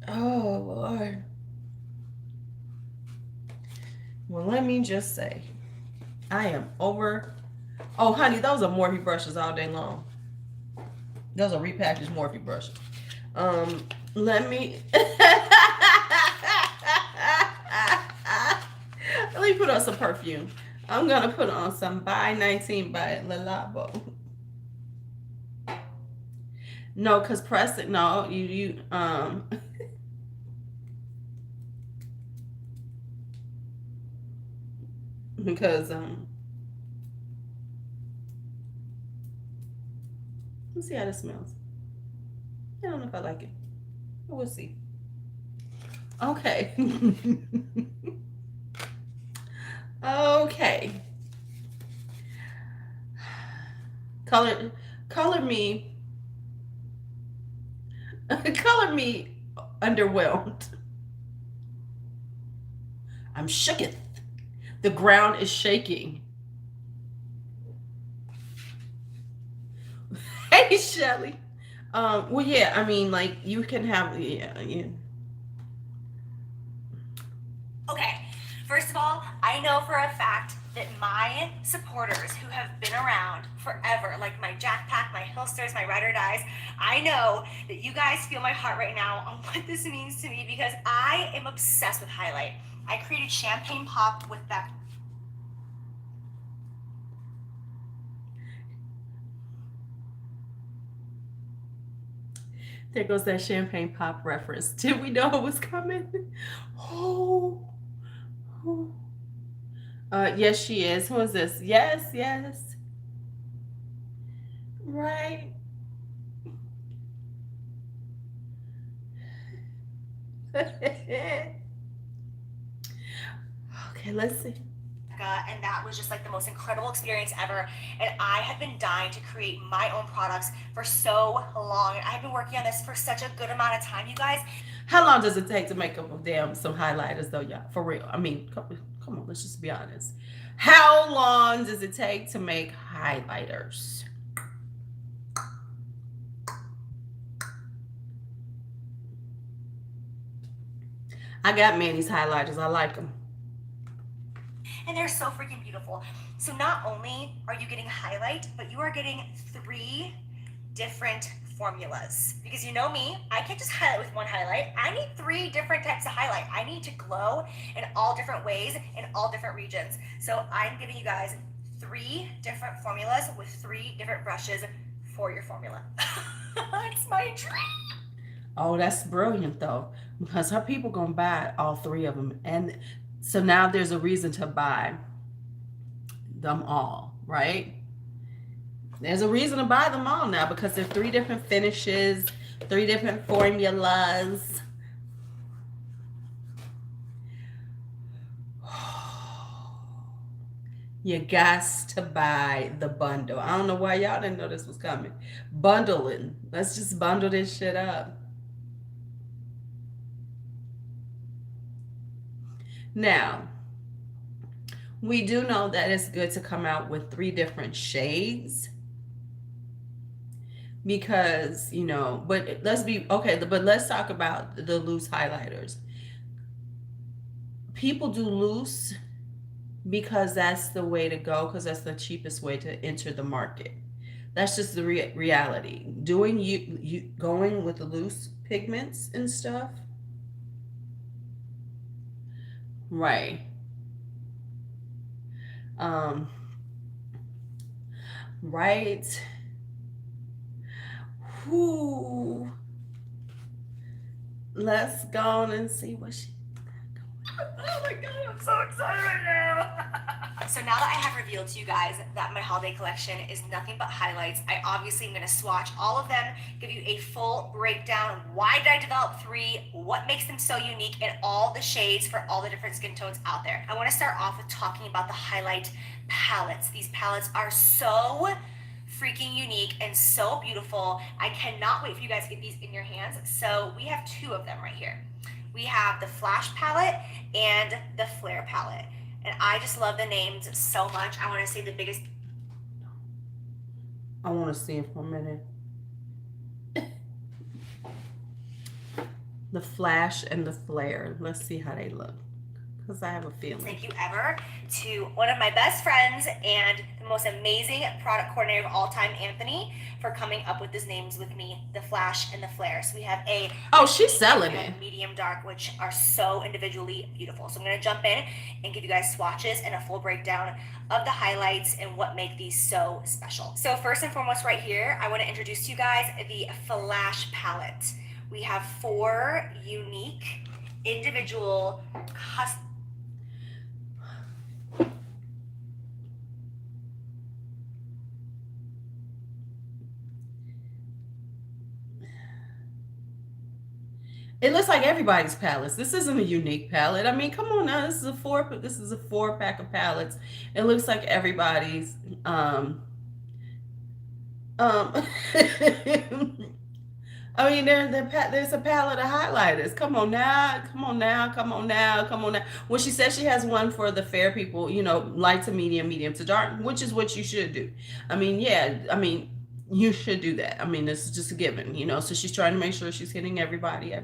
Oh, Lord. Well, let me just say, I am over. Oh, honey, those are Morphe brushes all day long. Those are repackaged Morphe brushes. Let me let me put on some perfume. I'm gonna put on some by 19 by Le Labo. No, cause press it. No, you because let's see how this smells. I don't know if I like it. We'll see. Okay. Okay. Color me underwhelmed. I'm shooketh. The ground is shaking. Hey, Shelly. Well, yeah, I mean, like, you can have, yeah. Okay, first of all, I know for a fact that my supporters who have been around forever, like my Jack Pack, my Hillsters, my Ride or Dies, I know that you guys feel my heart right now on what this means to me, because I am obsessed with highlight. I created Champagne Pop with that. There goes that champagne pop reference. Did we know it was coming? Oh, oh. Yes, she is. Who is this? Yes, yes. Right. Okay, let's see. And that was just like the most incredible experience ever. And I have been dying to create my own products for so long. And I've been working on this for such a good amount of time, you guys. How long does it take to make up a damn some highlighters though, y'all? For real. I mean, come on, let's just be honest. How long does it take to make highlighters? I got Manny's highlighters. I like them. And they're so freaking beautiful. So not only are you getting highlight, but you are getting 3 different formulas. Because you know me, I can't just highlight with one highlight. I need 3 different types of highlight. I need to glow in all different ways in all different regions. So I'm giving you guys 3 different formulas with 3 different brushes for your formula. It's my dream. Oh, that's brilliant though, because her people gonna buy all 3 of them, and so now there's a reason to buy them all, right? There's a reason to buy them all now because there's 3 different finishes, 3 different formulas. You got to buy the bundle. I don't know why y'all didn't know this was coming. Bundling. Let's just bundle this shit up. Now, we do know that it's good to come out with 3 different shades because, but let's be okay, but let's talk about the loose highlighters. People do loose because that's the way to go, because that's the cheapest way to enter the market. That's just the reality. Doing you going with the loose pigments and stuff. Right. Um, right. Whoo. Let's go on and see what she. Oh my god, I'm so excited right now. So now that I have revealed to you guys that my holiday collection is nothing but highlights, I obviously am going to swatch all of them, give you a full breakdown. Why did I develop 3? What makes them so unique, and all the shades for all the different skin tones out there. I want to start off with talking about the highlight palettes. These palettes are so freaking unique and so beautiful. I cannot wait for you guys to get these in your hands. So we have 2 of them right here. We have the Flash palette and the Flare palette. And I just love the names so much. I want to say the biggest. I want to see it for a minute. The Flash and the Flare. Let's see how they look, because I have a feeling. Thank you ever to one of my best friends and the most amazing product coordinator of all time, Anthony, for coming up with these names with me, the Flash and the Flare. So we have a she's selling it. Medium dark, which are so individually beautiful. So I'm going to jump in and give you guys swatches and a full breakdown of the highlights and what make these so special. So first and foremost right here, I want to introduce to you guys the Flash palette. We have 4 unique individual custom. It looks like everybody's palettes. This isn't a unique palette. I mean, come on now. This is a 4 pack of palettes. It looks like everybody's. I mean, there's a palette of highlighters. Come on now. Well, she says she has one for the fair people, light to medium, medium to dark, which is what you should do. I mean, yeah, you should do that. I mean, this is just a given, so she's trying to make sure she's hitting everybody. I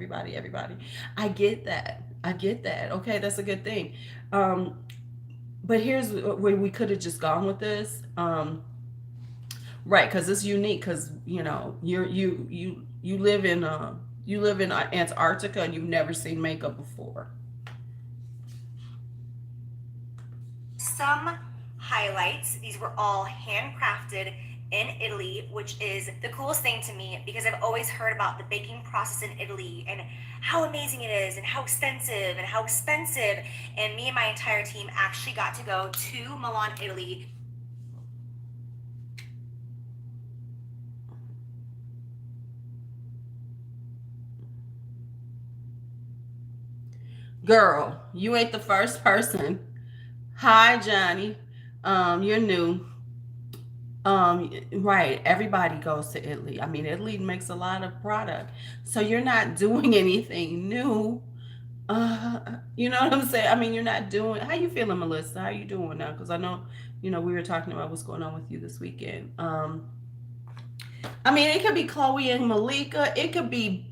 get that. Okay, that's a good thing. But here's where we could have just gone with this. Right, because it's unique, because you live in Antarctica and you've never seen makeup before. awesome highlights. These were all handcrafted in Italy, which is the coolest thing to me because I've always heard about the baking process in Italy and how amazing it is and how extensive and how expensive. And me and my entire team actually got to go to Milan, Italy. Girl, you ain't the first person. Hi, Johnny. You're new. Right. Everybody goes to Italy. I mean, Italy makes a lot of product. So you're not doing anything new. You know what I'm saying? I mean, you're not doing. How you feeling, Melissa? How you doing now? Because I know, we were talking about what's going on with you this weekend. I mean, it could be Chloe and Malika. It could be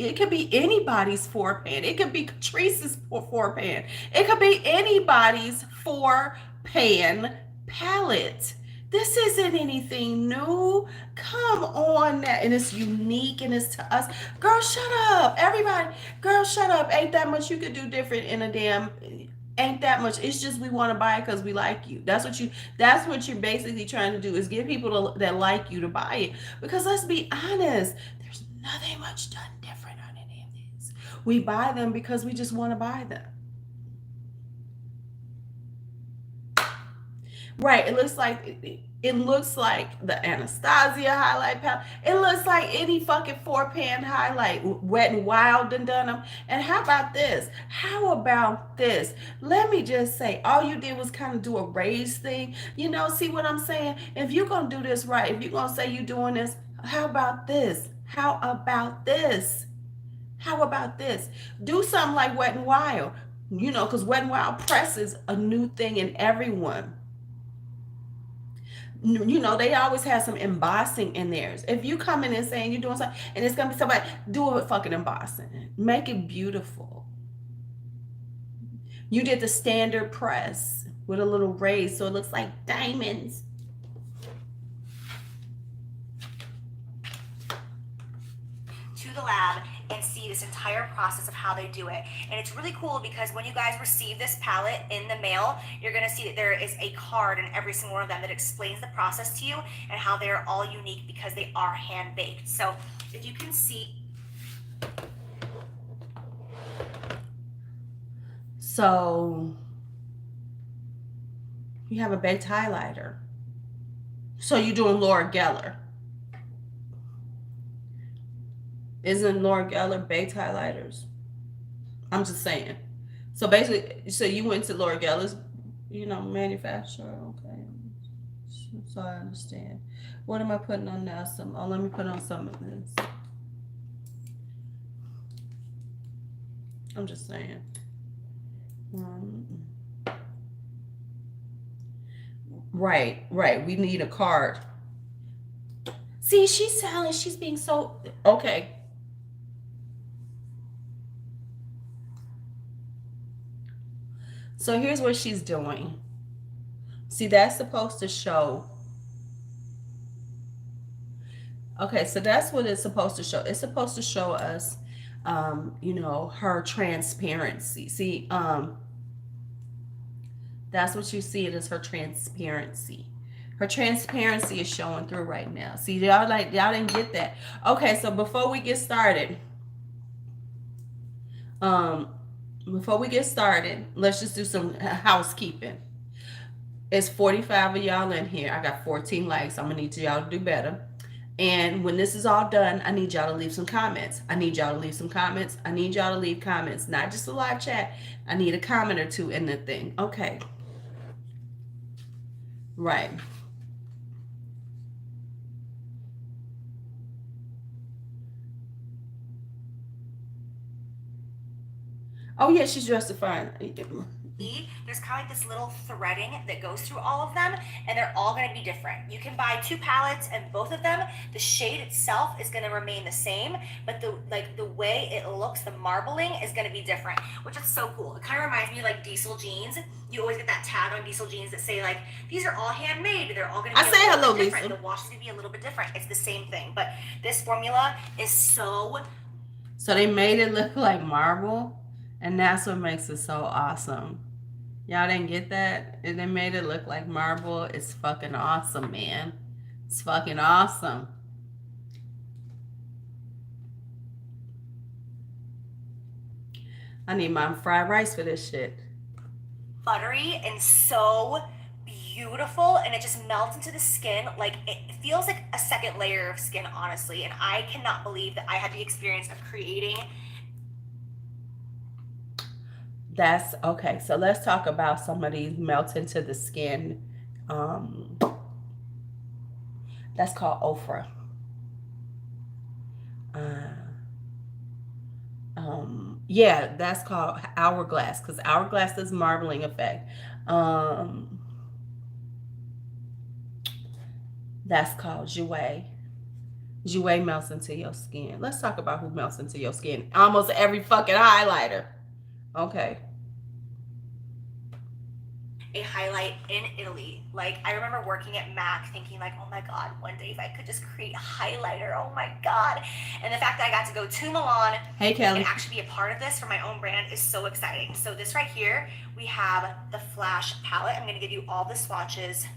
anybody's four pan. It could be Catrice's four pan. It could be anybody's four pan palette. This isn't anything new. Come on now. And it's unique and it's to us. Girl, shut up. Everybody, girl, shut up. Ain't that much you could do different in a damn, ain't that much. It's just we want to buy it because we like you. That's what you're basically trying to do is get people that like you to buy it. Because let's be honest, there's nothing much done different on any of these. We buy them because we just want to buy them. Right. It looks like the Anastasia highlight palette. It looks like any fucking four pan highlight, Wet and Wild done them. And how about this? How about this? Let me just say, all you did was kind of do a raise thing. See what I'm saying? If you're gonna do this right, if you're gonna say you're doing this, how about this? How about this? How about this? Do something like Wet and Wild. Because Wet and Wild presses a new thing in everyone. They always have some embossing in theirs. If you come in and saying you're doing something and it's gonna be somebody, do it with fucking embossing. Make it beautiful. You did the standard press with a little raise so it looks like diamonds. To the lab and see this entire process of how they do it. And it's really cool because when you guys receive this palette in the mail, you're gonna see that there is a card in every single one of them that explains the process to you and how they're all unique because they are hand baked. So if you can see. So you have a baked highlighter. So you're doing Laura Geller. Isn't Laura Geller baked highlighters? I'm just saying. So basically, so you went to Laura Geller's, manufacturer. Okay. So I understand. What am I putting on now? Let me put on some of this. I'm just saying. Right. We need a card. See, she's being so okay. So here's what she's doing. See, that's supposed to show. Okay, so that's what it's supposed to show. It's supposed to show us, her transparency. See, that's what you see it as, her transparency. Her transparency is showing through right now. See, y'all didn't get that. Okay, so before we get started, let's just do some housekeeping. It's 45 of y'all in here. I got 14 likes. I'm gonna need y'all to do better. And when this is all done, I need y'all to leave some comments. I need y'all to leave comments, not just a live chat. I need a comment or two in the thing. Okay. Right. Oh yeah, she's justifying. There's kind of like this little threading that goes through all of them, and they're all going to be different. You can buy two palettes, and both of them, the shade itself is going to remain the same, but the way it looks, the marbling is going to be different, which is so cool. It kind of reminds me of like diesel jeans. You always get that tag on diesel jeans that say like these are all handmade. They're all going to be a little bit different. The wash is going to be a little bit different. It's the same thing, but this formula is so. So they made it look like marble, and that's what makes it so awesome. Y'all didn't get that? And they made it look like marble. It's fucking awesome, man. It's fucking awesome. I need my fried rice for this shit. Buttery and so beautiful, and it just melts into the skin. Like, it feels like a second layer of skin, honestly. And I cannot believe that I had the experience of creating. That's okay. So let's talk about some of these melt into the skin. Um, that's called Ofra. Uh, yeah, that's called Hourglass because Hourglass does marbling effect. Um, that's called Jouer. Jouer melts into your skin. Let's talk about who melts into your skin. Almost every fucking highlighter. Okay. A highlight in Italy. Like, I remember working at MAC thinking like, oh my god, one day if I could just create a highlighter, oh my god. And the fact that I got to go to Milan Hey, Kelly. and actually be a part of this for my own brand is so exciting. So this right here, we have the Flash palette. I'm gonna give you all the swatches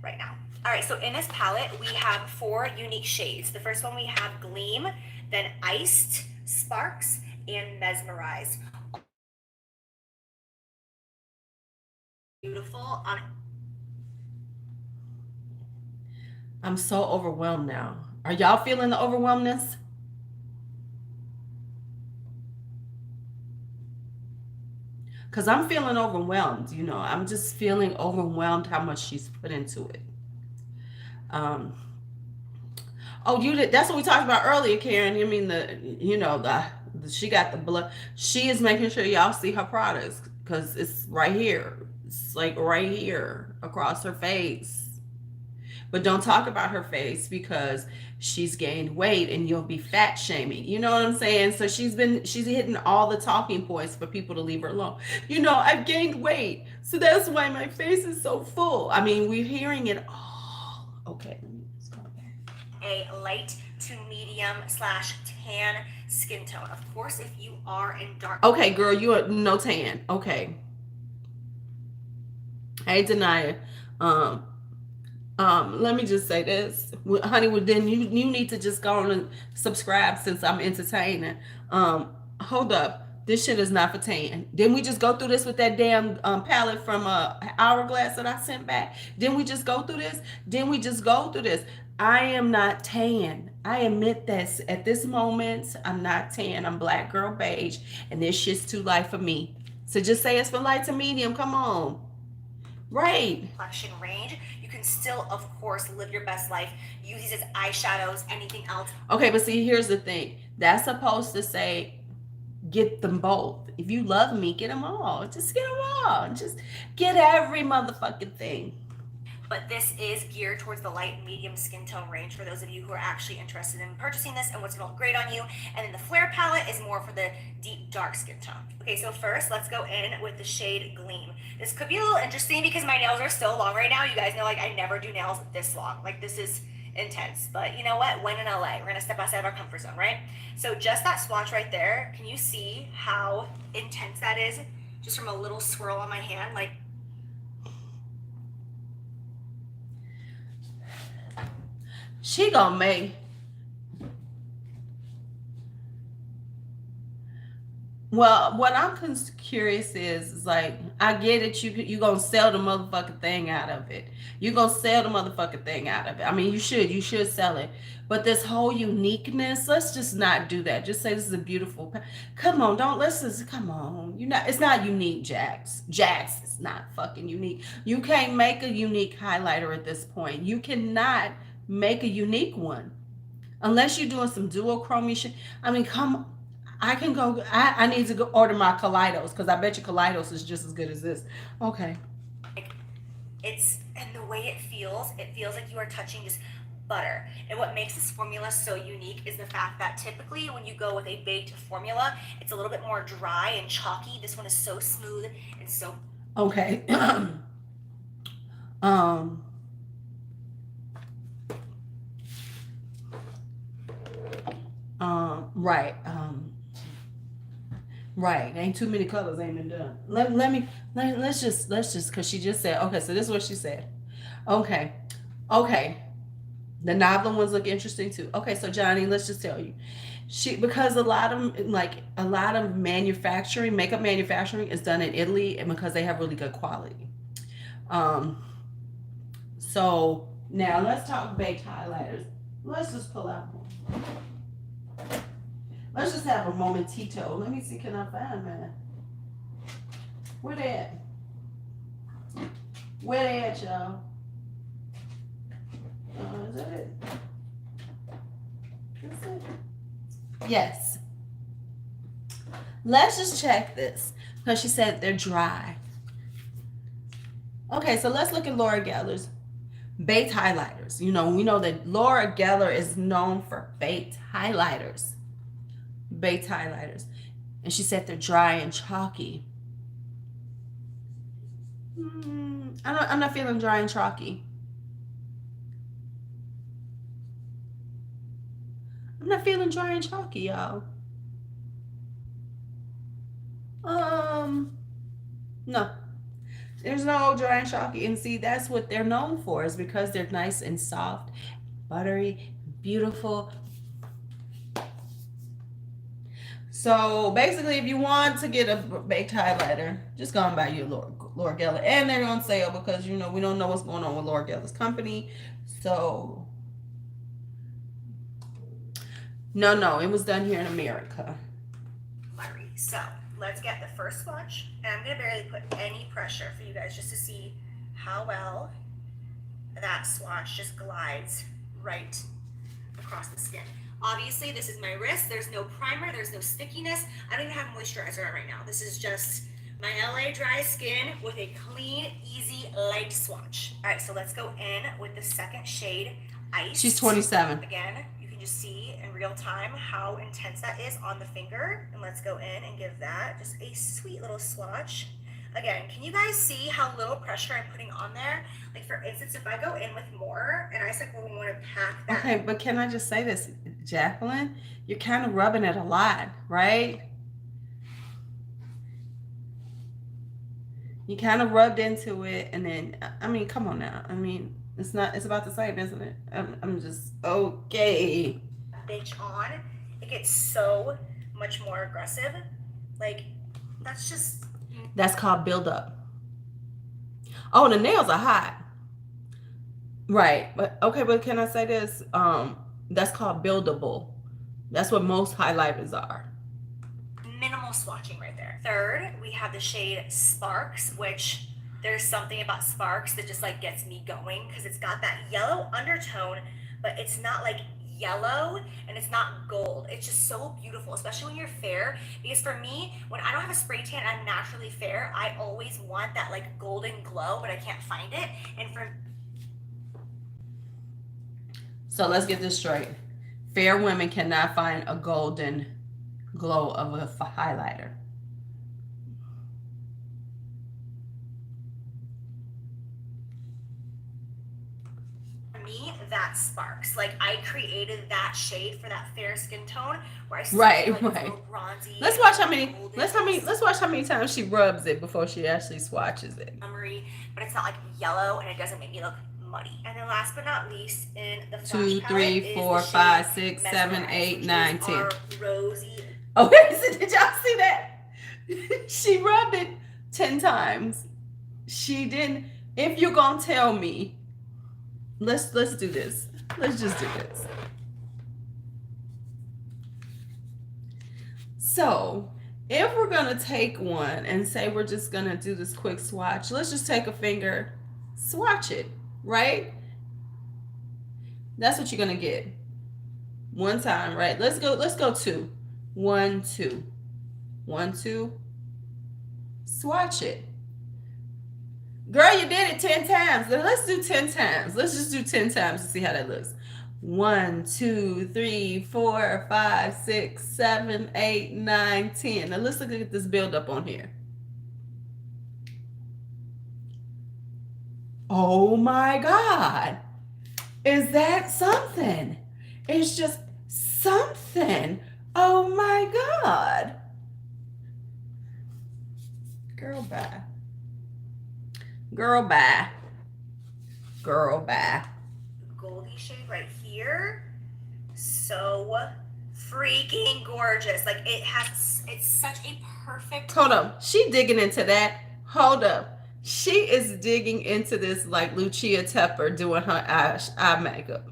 right now. All right, so in this palette, we have 4 unique shades. The first one we have Gleam, then Iced, Sparks, and Mesmerized. Beautiful on. I'm so overwhelmed now. Are y'all feeling the overwhelmness? Because I'm feeling overwhelmed. I'm just feeling overwhelmed how much she's put into it. Um, oh, you did. That's what we talked about earlier, Karen. I mean, she got the blood. She is making sure y'all see her products because it's right here. It's like right here across her face. But don't talk about her face because she's gained weight and you'll be fat shaming. You know what I'm saying? So she's hitting all the talking points for people to leave her alone. I've gained weight. So that's why my face is so full. I mean, we're hearing it all. Okay, let me just go back. A light to medium slash tan skin tone. Of course, if you are in dark. Okay, girl, you are no tan. Okay. Hey, Denia. Um, let me just say this, honey. Well, then you need to just go on and subscribe since I'm entertaining. Hold up, this shit is not for tan. Didn't we just go through this with that damn palette from Hourglass that I sent back? Didn't we just go through this? Didn't we just go through this? I am not tan. I admit that at this moment, I'm not tan. I'm black girl beige, and this shit's too light for me. So just say it's for light to medium. Come on. Right. Complexion range, you can still, of course, live your best life. Use these as eyeshadows, anything else. Okay, but see, here's the thing. That's supposed to say get them both. If you love me, get them all. Just get them all. Just get every motherfucking thing. But this is geared towards the light and medium skin tone range for those of you who are actually interested in purchasing this and what's going to look great on you. And then the Flare palette is more for the deep dark skin tone. Okay, so first let's go in with the shade Gleam. This could be a little interesting because my nails are still long right now. You guys know, like, I never do nails this long. Like, this is intense. But you know what? When in LA, we're gonna step outside of our comfort zone, right? So just that swatch right there, can you see how intense that is? Just from a little swirl on my hand, like. She gonna make. Well, what I'm curious is like, I get it. You gonna sell the motherfucking thing out of it. You gonna sell the motherfucking thing out of it. I mean, you should. You should sell it. But this whole uniqueness, let's just not do that. Just say this is a beautiful. Come on, don't let's just come on. You not. It's not unique, Jax. Jax is not fucking unique. You can't make a unique highlighter at this point. You cannot make a unique one unless you're doing some duochrome shit. I mean, come. I can go. I need to go order my Kaleidos because I bet you Kaleidos is just as good as this. Okay. It's, and the way it feels like you are touching just butter. And what makes this formula so unique is the fact that typically when you go with a baked formula, it's a little bit more dry and chalky. This one is so smooth and so. Okay. um. Right. Right. Ain't too many colors ain't been done. Let's just because she just said, okay, so this is what she said. Okay. Okay. The Nabla ones look interesting too. Okay, so Johnny, let's just tell you. Because a lot of manufacturing, makeup manufacturing is done in Italy and because they have really good quality. Um so now let's talk baked highlighters. Let's just pull out one. Let's just have a momentito. Let me see, can I find mine? Where they at? Where they at, y'all? Is that it? That's it. Yes. Let's just check this because she said they're dry. Okay, so let's look at Laura Geller's baked highlighters. You know, we know that Laura Geller is known for baked highlighters. Baked highlighters. And she said they're dry and chalky. I'm not feeling dry and chalky. I'm not feeling dry and chalky, y'all. No. There's no dry and chalky. And see, that's what they're known for, is because they're nice and soft, buttery, beautiful. So basically, if you want to get a baked highlighter, just go and buy you a Laura Geller. And they're on sale because, you know, we don't know what's going on with Laura Geller's company. So, no, it was done here in America. So let's get the first swatch, and I'm gonna barely put any pressure for you guys just to see how well that swatch just glides right across the skin. Obviously, this is my wrist. There's no primer, there's no stickiness. I don't even have moisturizer on right now. This is just my LA dry skin with a clean, easy, light swatch. All right, so let's go in with the second shade, Ice. She's 27. Again, you can just see in real time how intense that is on the finger. And let's go in and give that just a sweet little swatch. Again, can you guys see how little pressure I'm putting on there? Like, for instance, if I go in with more, and I said, well, we want to pack that. Okay, but can I just say this, Jaclyn? You're kind of rubbing it a lot, right? You kind of rubbed into it, and then, I mean, come on now. I mean, it's about the same, isn't it? I'm just, okay. Bitch on, it gets so much more aggressive. Like, that's called buildup. Oh, the nails are hot. Right, but can I say this? That's called buildable. That's what most highlighters are. Minimal swatching right there. Third, we have the shade Sparks, which there's something about Sparks that just like gets me going because it's got that yellow undertone, but it's not like yellow and it's not gold. It's just so beautiful, especially when you're fair, because for me, when I don't have a spray tan, I'm naturally fair. I always want that like golden glow, but I can't find it. And so let's get this straight. Fair women cannot find a golden glow of a highlighter. Me, that Sparks. Like, I created that shade for that fair skin tone where I right. Bronzy. Let's watch how many times she rubs it before she actually swatches it. But it's not like yellow and it doesn't make me look muddy. And then last but not least, in the 2, 3, 4, 5, 6, 7, 8, 9, 10. Rosy. Oh, wait, did y'all see that? She rubbed it 10 times. She didn't. If you're gonna tell me, let's do this. Let's just do this. So, if we're gonna take one and say we're just gonna do this quick swatch, let's just take a finger, swatch it, right? That's what you're gonna get. One time, right? Let's go 2. 1, 2. 1, 2. Swatch it. Girl, you did it 10 times. Let's do 10 times. Let's just do 10 times to see how that looks. 1, 2, 3, 4, 5, 6, 7, 8, 9, 10. Now let's look at this buildup on here. Oh my God. Is that something? It's just something. Oh my God. Girl, bye. Girl, bye. Girl, bye. Goldie shade right here. So freaking gorgeous. Like it's such a perfect. Hold up. She digging into that. Hold up. She is digging into this like Lucia Tepper doing her eye makeup.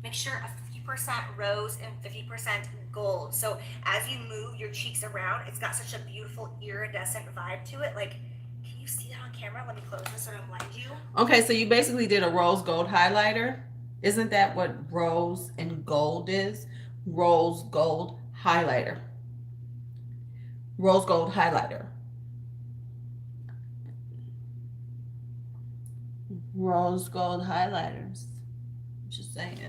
Mixture of 50% rose and 50% gold. So as you move your cheeks around, it's got such a beautiful iridescent vibe to it. Like, can you see that on camera? Let me close this so I don't blind you. Okay, so you basically did a rose gold highlighter. Isn't that what rose and gold is? Rose gold highlighter. Rose gold highlighter. Rose gold highlighters. Just saying.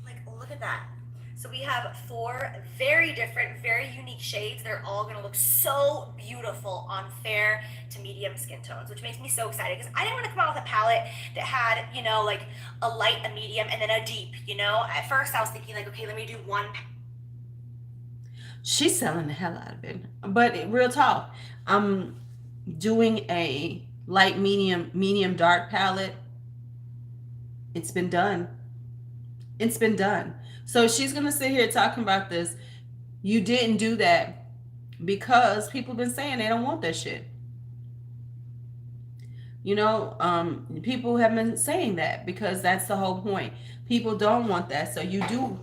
Like, look at that. So we have 4 very different, very unique shades. They're all gonna look so beautiful on fair to medium skin tones, which makes me so excited because I didn't want to come out with a palette that had, you know, like a light, a medium, and then a deep, you know? At first I was thinking like, okay, let me do one. She's selling the hell out of it. But real talk, I'm doing a light, medium, dark palette. It's been done. It's been done. So she's going to sit here talking about this. You didn't do that because people have been saying they don't want that shit. You know, people have been saying that because that's the whole point. People don't want that. So you do.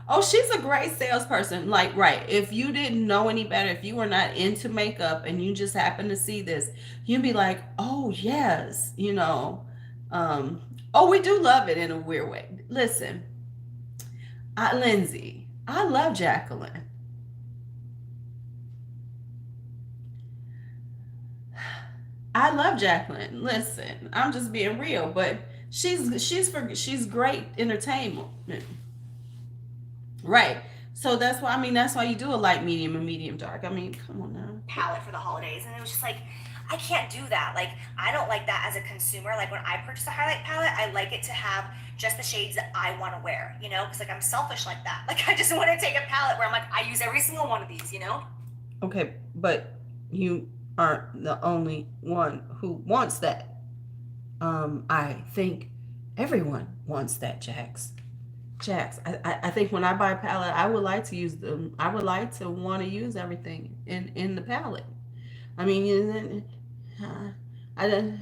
Oh, she's a great salesperson. Like, right. If you didn't know any better, if you were not into makeup and you just happened to see this, you'd be like, oh, yes, you know. Oh, we do love it in a weird way. Listen, Lindsay, I love Jaclyn. I love Jaclyn. Listen, I'm just being real, but she's great entertainment. Right. So that's why you do a light, medium, and medium dark. I mean, come on now. Palette for the holidays, and it was just like, I can't do that. Like, I don't like that as a consumer. Like, when I purchase a highlight palette, I like it to have just the shades that I want to wear, you know? Because, like, I'm selfish like that. Like, I just want to take a palette where I'm like, I use every single one of these, you know? Okay, but you aren't the only one who wants that. I think everyone wants that, Jax. I think when I buy a palette, I would like to use them. I would like to want to use everything in the palette. I mean, I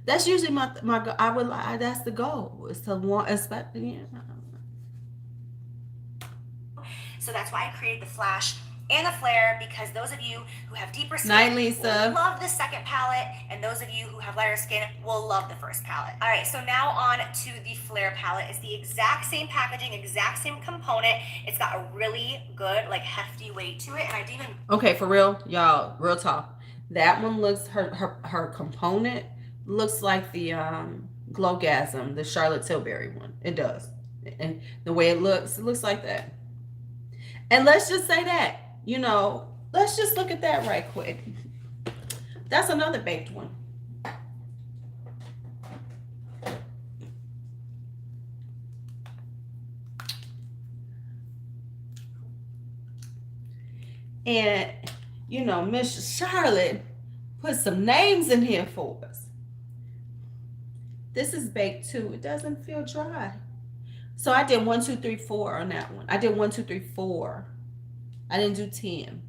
that's usually my I would that's the goal is to want especially. You know. So that's why I created the flash and the flare, because those of you who have deeper skin Night, Lisa. will love the second palette, and those of you who have lighter skin will love the first palette. All right, so now on to the flare palette. It's the exact same packaging, exact same component. It's got a really good, like, hefty weight to it, and I didn't even. Okay, for real, y'all, real talk. That one looks her component looks like the Glowgasm, the Charlotte Tilbury one. It does, and the way it looks like that. And let's just say that, you know, let's just look at that right quick. That's another baked one. And, you know, Miss Charlotte put some names in here for us. This is baked too. It doesn't feel dry. So I did 1, 2, 3, 4 on that one. I did 1, 2, 3, 4. I didn't do 10.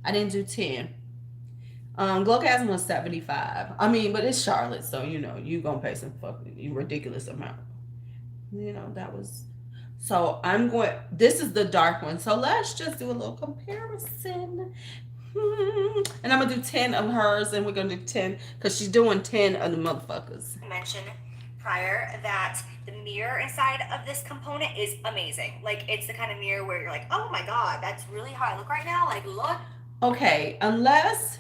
I didn't do 10. Glowgasm was 75. I mean, but it's Charlotte, so you know you gonna pay some fucking ridiculous amount. You know that was. So I'm going. This is the dark one. So let's just do a little comparison. And I'm gonna do 10 of hers, and we're gonna do 10 because she's doing 10 of the motherfuckers. Mention prior that the mirror inside of this component is amazing. Like, it's the kind of mirror where you're like, oh my god, that's really how I look right now. Like, look. Okay, unless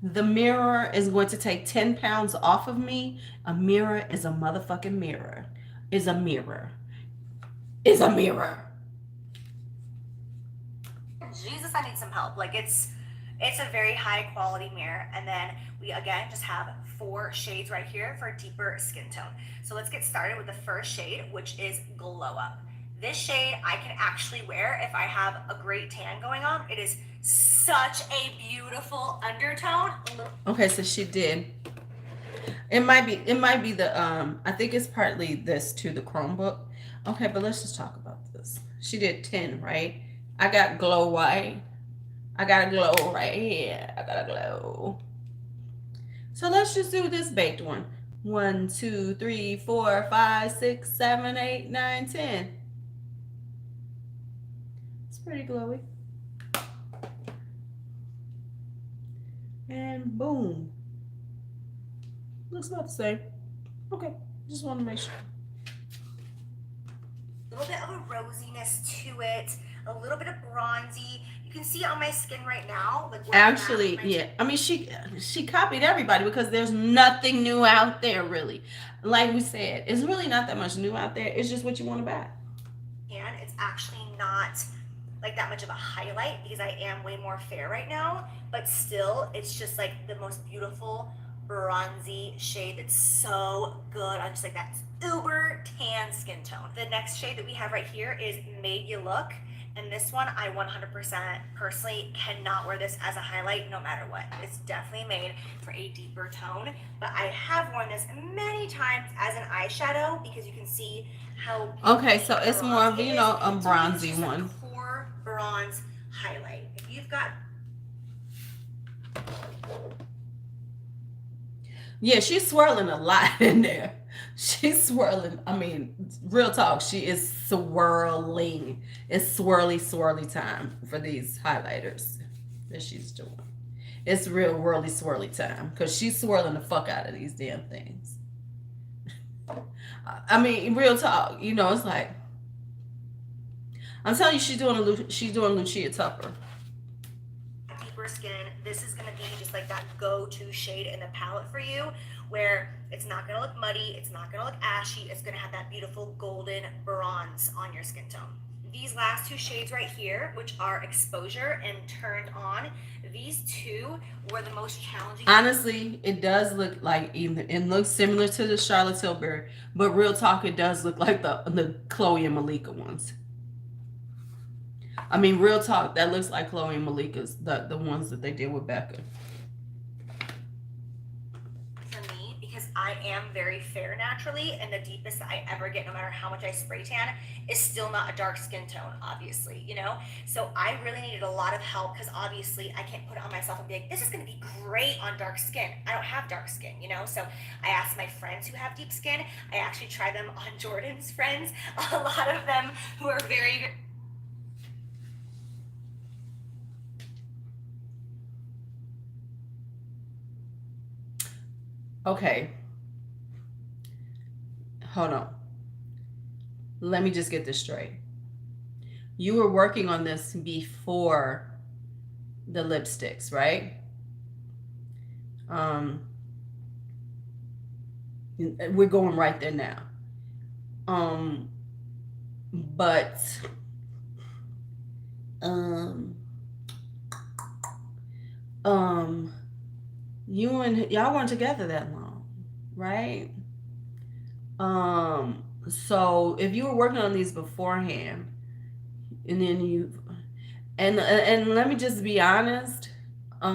the mirror is going to take 10 pounds off of me, a mirror is a motherfucking mirror. Is a mirror. Is a mirror. Jesus, I need some help. Like, it's a very high quality mirror. And then we again just have 4 shades right here for deeper skin tone. So let's get started with the first shade, which is Glow Up. This shade I can actually wear if I have a great tan going on. It is such a beautiful undertone. Okay, so she did. It might be the I think it's partly this to the Chromebook. Okay, but let's just talk about this. She did 10, right? I got glow white. I got a glow right here. I got a glow. So let's just do this baked one. 1, 2, 3, 4, 5, 6, 7, 8, 9, 10. It's pretty glowy. And boom. Looks about the same. Okay, just want to make sure. A little bit of a rosiness to it, a little bit of bronzy. You can see on my skin right now. Like Actually, yeah. I mean, she copied everybody because there's nothing new out there, really. Like we said, it's really not that much new out there. It's just what you want to buy. And it's actually not like that much of a highlight because I am way more fair right now, but still it's just like the most beautiful bronzy shade that's so good on just like that uber tan skin tone. The next shade that we have right here is Made You Look, and this one I 100% personally cannot wear this as a highlight no matter what. It's definitely made for a deeper tone, but I have worn this many times as an eyeshadow because you can see how okay, so it's more of, it a is. bronzy It's just one. a core bronze highlight. If you've got Yeah, she's swirling a lot in there. She's swirling. I mean, real talk, she is swirling. It's swirly, swirly time for these highlighters that she's doing. It's real whirly, swirly time because she's swirling the fuck out of these damn things. I mean, real talk. It's like I'm telling you, she's doing Lucia Tupper. deeper skin, this is going to be just like that go-to shade in the palette for you, where it's not going to look muddy, it's not going to look ashy, it's going to have that beautiful golden bronze on your skin tone. These last two shades right here, which are Exposure and Turned On, these two were the most challenging. Honestly, it does look like it looks similar to the Charlotte Tilbury, but real talk, it does look like the Chloe and Malika ones. I mean, real talk, that looks like Chloe and Malika's, the ones that they did with Becca. For me, because I am very fair naturally, and the deepest that I ever get, no matter how much I spray tan, is still not a dark skin tone, obviously, So I really needed a lot of help because obviously I can't put it on myself and be like, this is going to be great on dark skin. I don't have dark skin, So I asked my friends who have deep skin. I actually tried them on Jordan's friends. A lot of them who are very. Okay. Hold on. Let me just get this straight. You were working on this before the lipsticks, right? We're going right there now. But you and y'all weren't together that long, right? So if you were working on these beforehand, and then and let me just be honest, they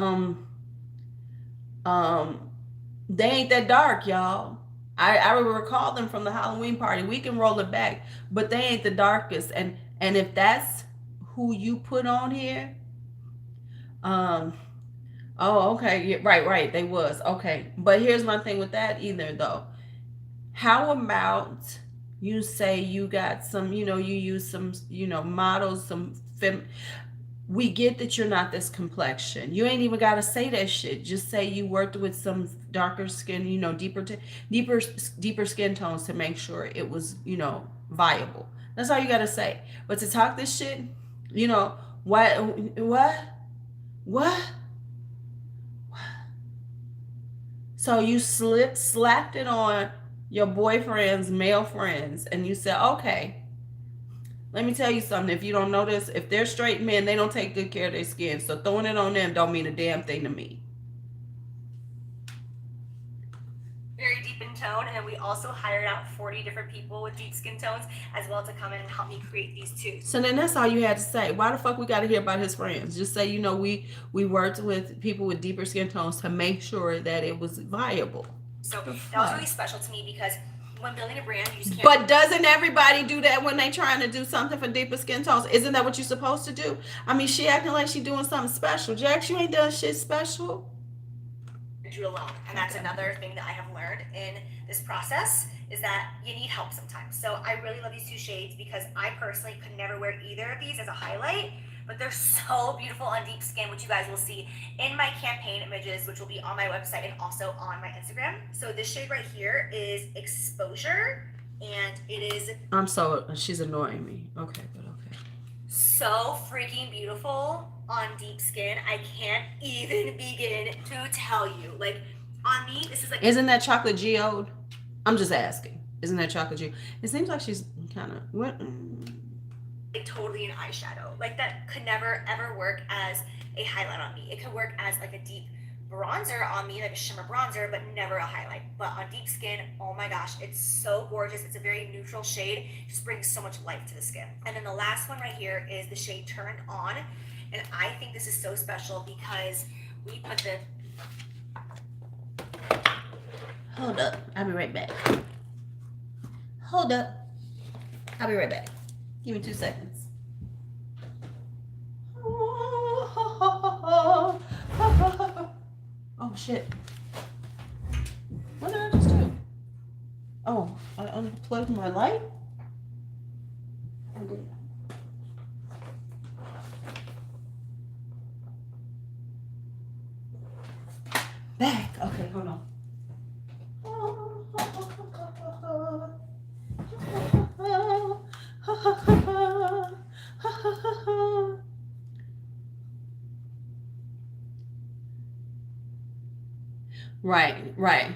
ain't that dark, y'all. I recall them from the Halloween party. We can roll it back, but they ain't the darkest. And if that's who you put on here, oh, okay, yeah, right, they was okay. But here's my thing with that either though. How about you say you got some, you use some, models, some we get that you're not this complexion. You ain't even got to say that shit. Just say you worked with some darker skin, deeper skin tones to make sure it was, viable. That's all you got to say. But to talk this shit, what? So you slapped it on your boyfriend's male friends, and you said, okay, let me tell you something. If you don't know this, if they're straight men, they don't take good care of their skin. So throwing it on them don't mean a damn thing to me. Very deep into tone, and then we also hired out 40 different people with deep skin tones as well to come in and help me create these too. So then that's all you had to say. Why the fuck we got to hear about his friends? Just say, you know, we worked with people with deeper skin tones to make sure that it was viable. So that was really special to me because when building a brand, you just can't. But doesn't everybody do that when they trying to do something for deeper skin tones? Isn't that what you're supposed to do? I mean, she acting like she doing something special. Jax, you ain't done shit special. You alone, and that's another thing that I have learned in this process is that you need help sometimes. So I really love these two shades because I personally could never wear either of these as a highlight, but they're so beautiful on deep skin, which you guys will see in my campaign images, which will be on my website and also on my Instagram. So this shade right here is Exposure, and it is she's annoying me. Okay, but okay. So freaking beautiful on deep skin. I can't even begin to tell you. Like on me, this is like. Isn't that chocolate geode? I'm just asking. Isn't that chocolate geode? It seems like she's kind of what? Like totally an eyeshadow. Like that could never ever work as a highlight on me. It could work as like a deep bronzer on me, like a shimmer bronzer, but never a highlight. But on deep skin, oh my gosh, it's so gorgeous. It's a very neutral shade, just brings so much life to the skin. And then the last one right here is the shade Turned On. And I think this is so special because we put the... Hold up, I'll be right back. Hold up, I'll be right back. Give me 2 seconds. Oh shit. What did I just do? Oh, I unplugged my light? I did. Back. Okay, hold on. Right.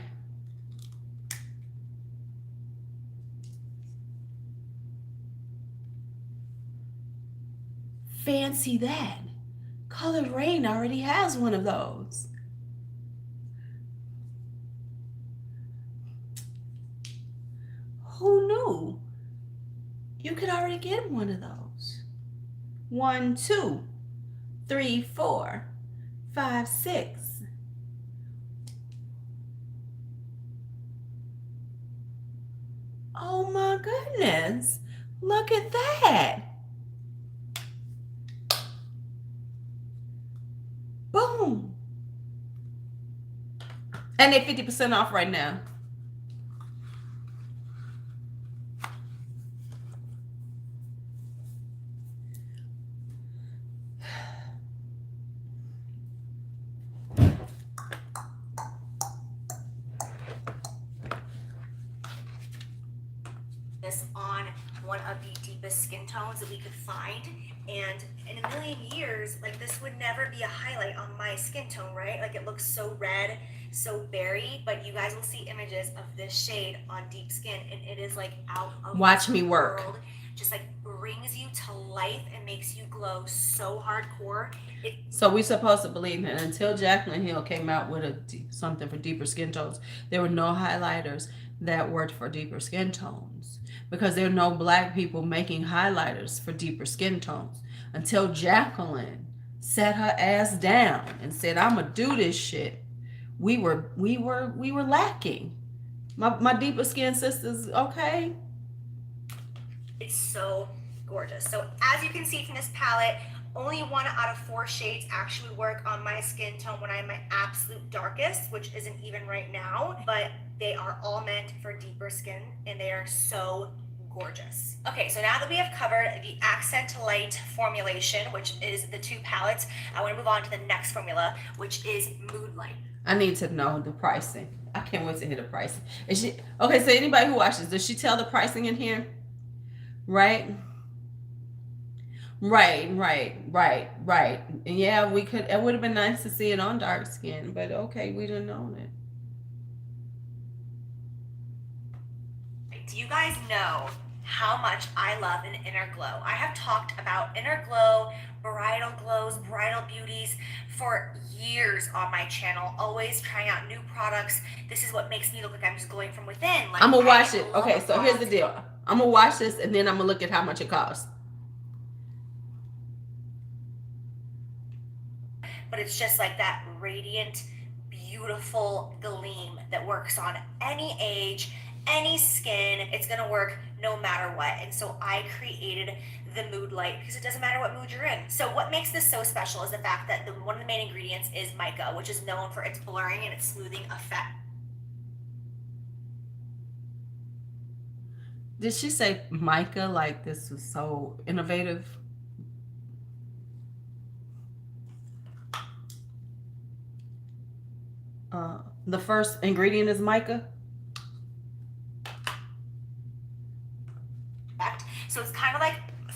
Fancy that. Colored Rain already has one of those. Who knew? You could already get one of those. 1, 2, 3, 4, 5, 6. Oh my goodness. Look at that. Boom. And they're 50% off right now. This on one of the deepest skin tones that we could find, and in a million years, like this would never be a highlight on my skin tone, right? Like it looks so red, so berry, but you guys will see images of this shade on deep skin, and it is like out of Watch me work. World. Just like brings you to life and makes you glow so hardcore. So we supposed to believe that until Jaclyn Hill came out with something for deeper skin tones, there were no highlighters that worked for deeper skin tones, because there are no black people making highlighters for deeper skin tones. Until Jaclyn sat her ass down and said, "I'm gonna do this shit," we were lacking. My deeper skin sisters, okay. It's so gorgeous. So as you can see from this palette, only 1 out of 4 shades actually work on my skin tone when I'm my absolute darkest, which isn't even right now, but they are all meant for deeper skin and they are so gorgeous. Okay, so now that we have covered the Accent Light formulation, which is the 2 palettes, I want to move on to the next formula, which is Mood Light. I need to know the pricing. I can't wait to hear the pricing. Is she okay? So anybody who watches, does she tell the pricing in here? Right. And yeah, we could. It would have been nice to see it on dark skin, but okay, we didn't own it. Do you guys know how much I love an inner glow. I have talked about inner glow, bridal glows, bridal beauties for years on my channel, always trying out new products. This is what makes me look like I'm just glowing from within. Like, I'm gonna watch I it. love Okay, a so here's the product, deal. I'm gonna watch this and then I'm gonna look at how much it costs. but it's just like that radiant, beautiful gleam that works on any age, any skin. It's gonna work no matter what. And so I created the mood light because it doesn't matter what mood you're in. So what makes this so special is the fact that one of the main ingredients is mica, which is known for its blurring and its smoothing effect. Did she say mica? Like this was so innovative? The first ingredient is mica. So it's kind of like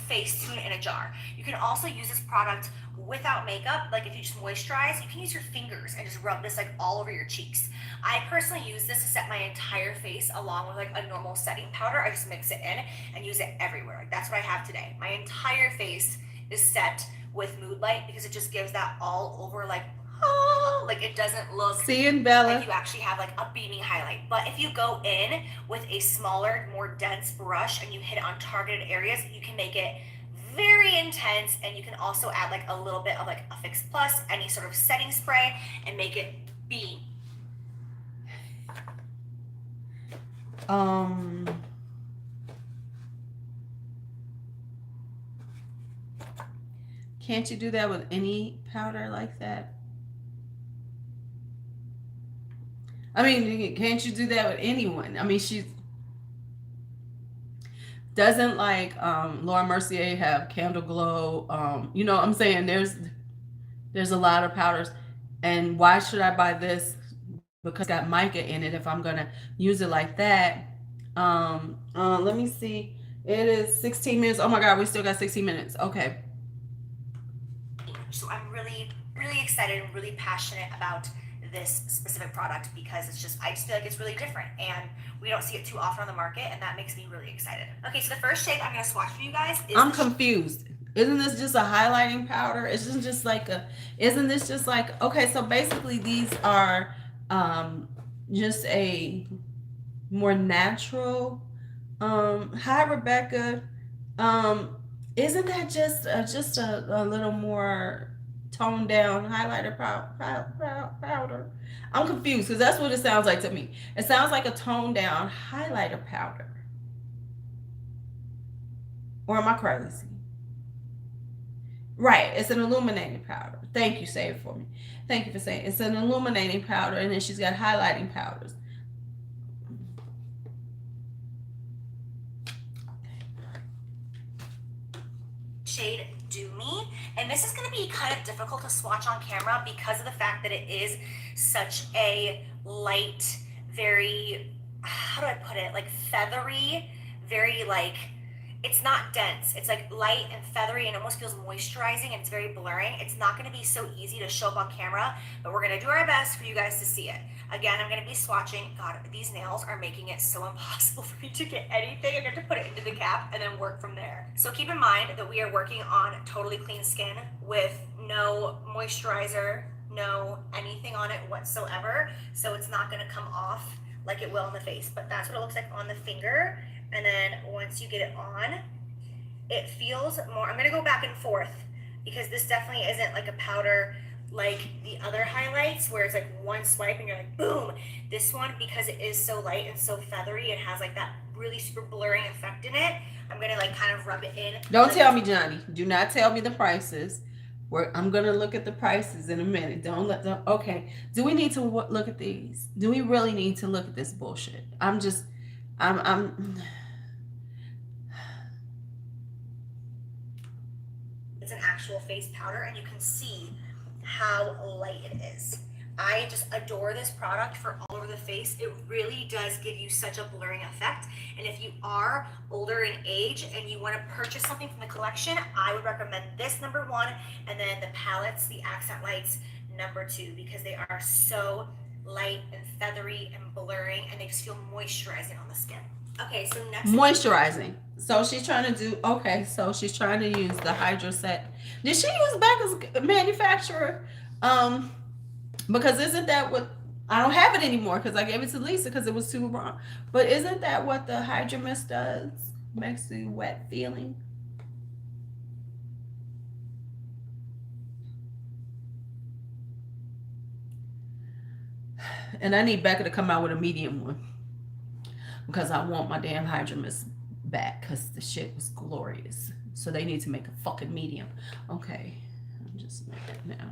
Facetune in a jar. You can also use this product without makeup. Like if you just moisturize, you can use your fingers and just rub this like all over your cheeks. I personally use this to set my entire face along with like a normal setting powder. I just mix it in and use it everywhere. Like that's what I have today. My entire face is set with Mood Light because it just gives that all over like it doesn't look Seeing Bella. like you actually have like a beaming highlight. But if you go in with a smaller, more dense brush and you hit it on targeted areas, you can make it very intense, and you can also add like a little bit of like a Fix Plus, any sort of setting spray, and make it beam. Can't you do that with any powder like that? I mean, can't you do that with anyone? I mean, she doesn't like Laura Mercier have Candle Glow. You know what I'm saying? There's a lot of powders. And why should I buy this? Because it's got mica in it if I'm gonna use it like that. Let me see. It is 16 minutes. Oh my god, we still got 16 minutes. Okay. So I'm really, really excited and really passionate about this specific product because it's just, I just feel like it's really different and we don't see it too often on the market, and that makes me really excited. Okay, so the first shade I'm gonna swatch for you guys is I'm confused. Isn't this just a highlighting powder? Isn't this just like, okay, so basically these are just a more natural hi Rebecca. Isn't that just a little more toned down highlighter powder? I'm confused because that's what it sounds like to me. It sounds like a toned down highlighter powder. Or am I crazy? Right, it's an illuminating powder. Thank you, say it for me. Thank you for saying it. It's an illuminating powder, and then she's got highlighting powders. shade Do Me, and this is going to be kind of difficult to swatch on camera because of the fact that it is such a light, very, how do I put it, like feathery, very like, it's not dense. It's like light and feathery and almost feels moisturizing, and it's very blurring. It's not going to be so easy to show up on camera, but we're going to do our best for you guys to see it. Again, I'm going to be swatching. God, these nails are making it so impossible for me to get anything. I'm going to put it into the cap and then work from there. So keep in mind that we are working on totally clean skin with no moisturizer, no anything on it whatsoever. So it's not going to come off like it will on the face, but that's what it looks like on the finger. And then once you get it on, it feels more, I'm going to go back and forth because this definitely isn't like a powder like the other highlights where it's like one swipe and you're like, boom. This one, because it is so light and so feathery, it has like that really super blurring effect in it. I'm going to like kind of rub it in. Don't tell me, Johnny. Do not tell me the prices. I'm going to look at the prices in a minute. Okay. Do we need to look at these? Do we really need to look at this bullshit? I'm It's an actual face powder, and you can see how light it is. I just adore this product for all over the face. It really does give you such a blurring effect. And if you are older in age and you want to purchase something from the collection, I would recommend this #1, and then the palettes, the accent lights, #2, because they are so light and feathery and blurring, and they just feel moisturizing on the skin. Okay, so next Moisturizing. So she's trying to do, okay, so she's trying to use the Hydra Set. Did she use Becca's manufacturer? Because isn't that what, I don't have it anymore because I gave it to Lisa because it was too wrong. But isn't that what the Hydra Mist does? Makes you wet feeling. And I need Becca to come out with a medium one because I want my damn Hydra Mist back because the shit was glorious. So they need to make a fucking medium. Okay, I'm just making it now.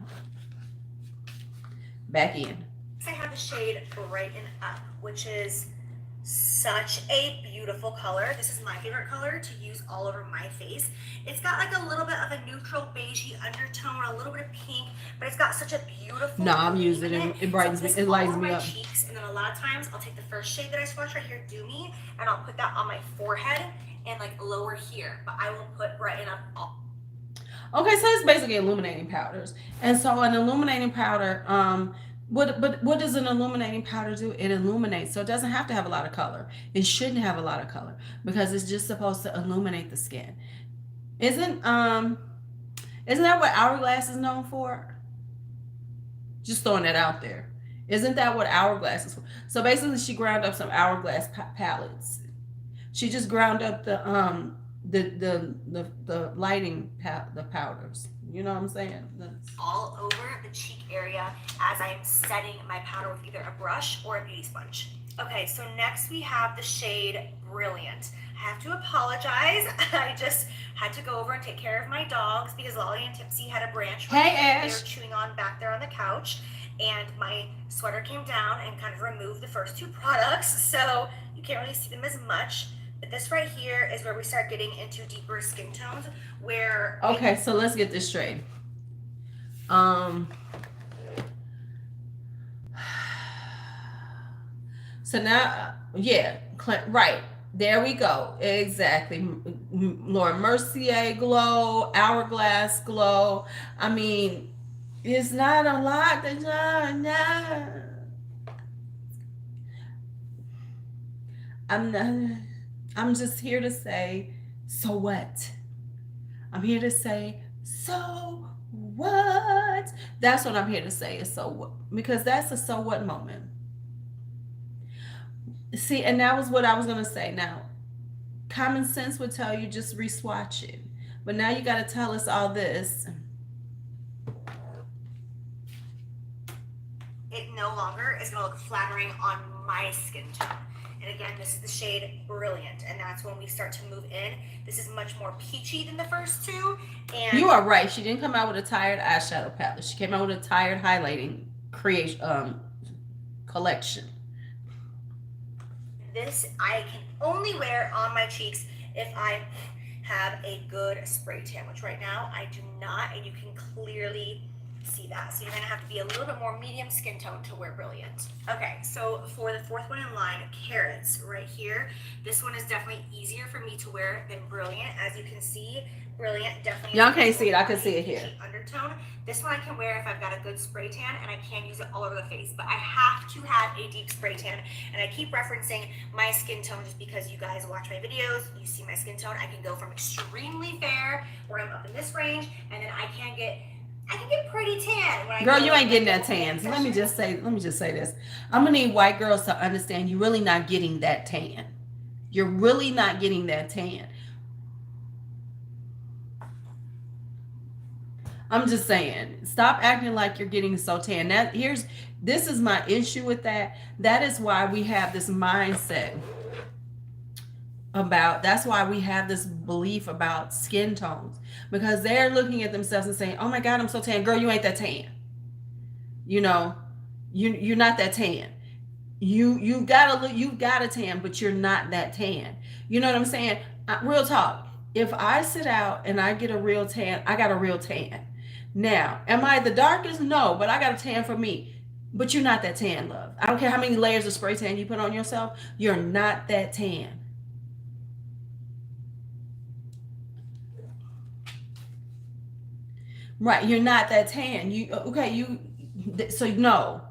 Back in. I have the shade Brighten Up, which is such a beautiful color. This is my favorite color to use all over my face. It's got like a little bit of a neutral beigey undertone, a little bit of pink, but it's got such a beautiful. No, I'm using it. It brightens me. It lightens me up. Cheeks, and then a lot of times I'll take the first shade that I swatch right here, Do Me, and I'll put that on my forehead and like lower here. But I will put Brighten Up all. Okay, so it's basically illuminating powders, and so an illuminating powder, what does an illuminating powder do? It illuminates, so it doesn't have to have a lot of color. It shouldn't have a lot of color because it's just supposed to illuminate the skin. Isn't that what Hourglass is known for? Just throwing that out there. Isn't that what Hourglass is for? So basically, she ground up some Hourglass palettes. She just ground up the lighting the powders. You know what I'm saying? That's all over the cheek area as I'm setting my powder with either a brush or a beauty sponge. Okay, so next we have the shade Brilliant. I have to apologize. I just had to go over and take care of my dogs because Lolly and Tipsy had a branch hey, Ash. They were chewing on back there on the couch, and my sweater came down and kind of removed the first two products, so you can't really see them as much. But this right here is where we start getting into deeper skin tones where... Okay, so let's get this straight. So now, yeah, right. There we go. Exactly. Laura Mercier glow, Hourglass glow. I mean, it's not a lot. I'm just here to say, so what? I'm here to say, so what? That's what I'm here to say is so what, because that's a so what moment. See, and that was what I was going to say. Now, common sense would tell you just re-swatch it. But now you got to tell us all this. It no longer is going to look flattering on my skin tone. And again, this is the shade Brilliant, and that's when we start to move in. This is much more peachy than the first two. And you are right. She didn't come out with a tired eyeshadow palette. She came out with a tired highlighting collection. This I can only wear on my cheeks if I have a good spray tan, which right now I do not, and you can clearly see that. So you're gonna have to be a little bit more medium skin tone to wear Brilliant. Okay, so for the fourth one in line, Carrots, right here. This one is definitely easier for me to wear than Brilliant. As you can see, Brilliant definitely... Y'all can't see it, I can see it here. Undertone. This one I can wear if I've got a good spray tan, and I can use it all over the face, but I have to have a deep spray tan, and I keep referencing my skin tone just because you guys watch my videos, you see my skin tone. I can go from extremely fair, where I'm up in this range, and then I can get pretty tan. When Girl, you ain't getting that tan. So let me just say this. I'm gonna need white girls to understand you're really not getting that tan. You're really not getting that tan. I'm just saying, stop acting like you're getting so tan. This is my issue with that. That is why we have this mindset that's why we have this belief about skin tones, because they're looking at themselves and saying, oh my God, I'm so tan. Girl, you ain't that tan. You know, you're not that tan. You got a tan, but you're not that tan. You know what I'm saying? Real talk. If I sit out and I get a real tan, I got a real tan. Now, am I the darkest? No, but I got a tan for me. But you're not that tan, love. I don't care how many layers of spray tan you put on yourself. You're not that tan. Right, you're not that tan. So no.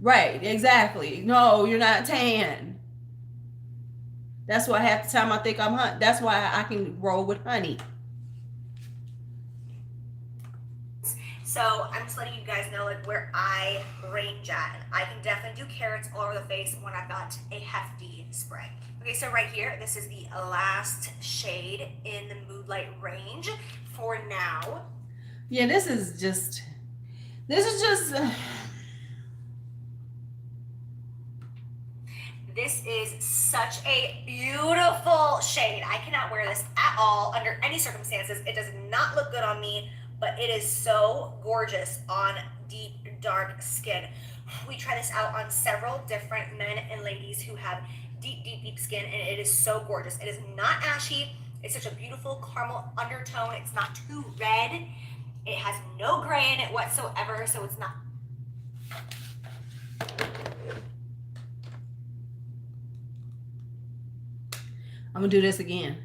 Right, exactly. No, you're not tan. That's why half the time I think I'm honey. That's why I can roll with honey. So I'm just letting you guys know like where I range at. I can definitely do carrots all over the face when I've got a hefty spray. Okay, so right here, this is the last shade in the Mood Light range for now. Yeah, this is just. This is just. This is such a beautiful shade. I cannot wear this at all under any circumstances. It does not look good on me, but it is so gorgeous on deep, dark skin. We try this out on several different men and ladies who have deep, deep, deep skin, and it is so gorgeous. It is not ashy. It's such a beautiful caramel undertone. It's not too red. It has no gray in it whatsoever, so it's not. I'm gonna do this again.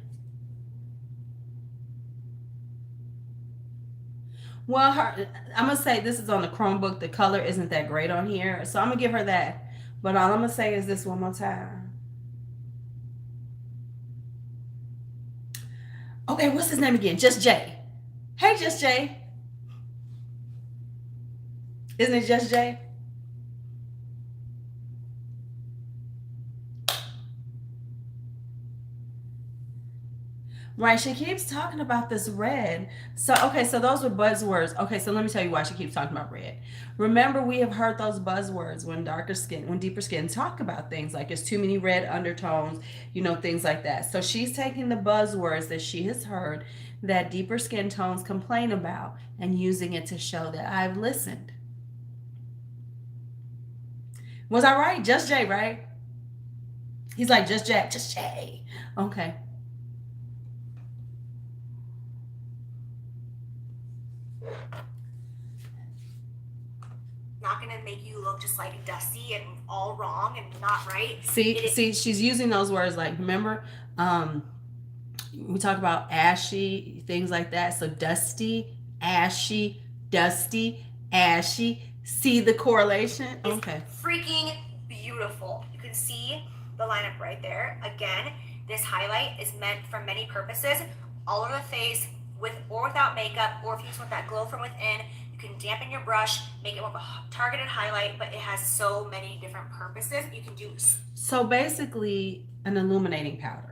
Well, I'm gonna say this is on the Chromebook. The color isn't that great on here, so I'm gonna give her that. But all I'm gonna say is this one more time. Okay, what's his name again? Just Jay. Hey, Just Jay. Isn't it Just Jay? Right, she keeps talking about this red. So, okay, so those were buzzwords. Okay, so let me tell you why she keeps talking about red. Remember, we have heard those buzzwords when deeper skin talk about things like there's too many red undertones, things like that. So she's taking the buzzwords that she has heard that deeper skin tones complain about and using it to show that I've listened. Was I right? Just Jay, right? He's like, just Jack, just Jay. Okay. Not gonna make you look just like dusty and all wrong and not right. See, she's using those words like, remember, we talk about ashy, things like that. So dusty, ashy, dusty, ashy. See the correlation? Okay. Freaking beautiful. You can see the lineup right there. Again, this highlight is meant for many purposes, all over the face, with or without makeup, or if you just want that glow from within, you can dampen your brush, make it more of a targeted highlight, but it has so many different purposes. You can do. So basically, an illuminating powder.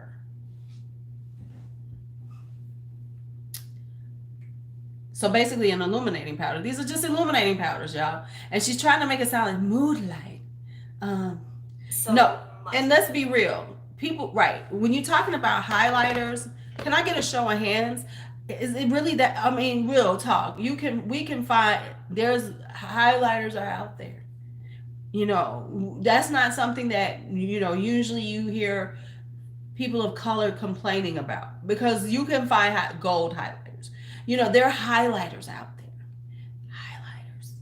So basically, an illuminating powder. These are just illuminating powders, y'all. And she's trying to make it sound like mood light. No, and let's be real. People, right? When you're talking about highlighters, can I get a show of hands? Is it really that? I mean, real talk. We can find there's highlighters are out there. That's not something that usually you hear people of color complaining about because you can find gold highlighters. There are highlighters out there. Highlighters.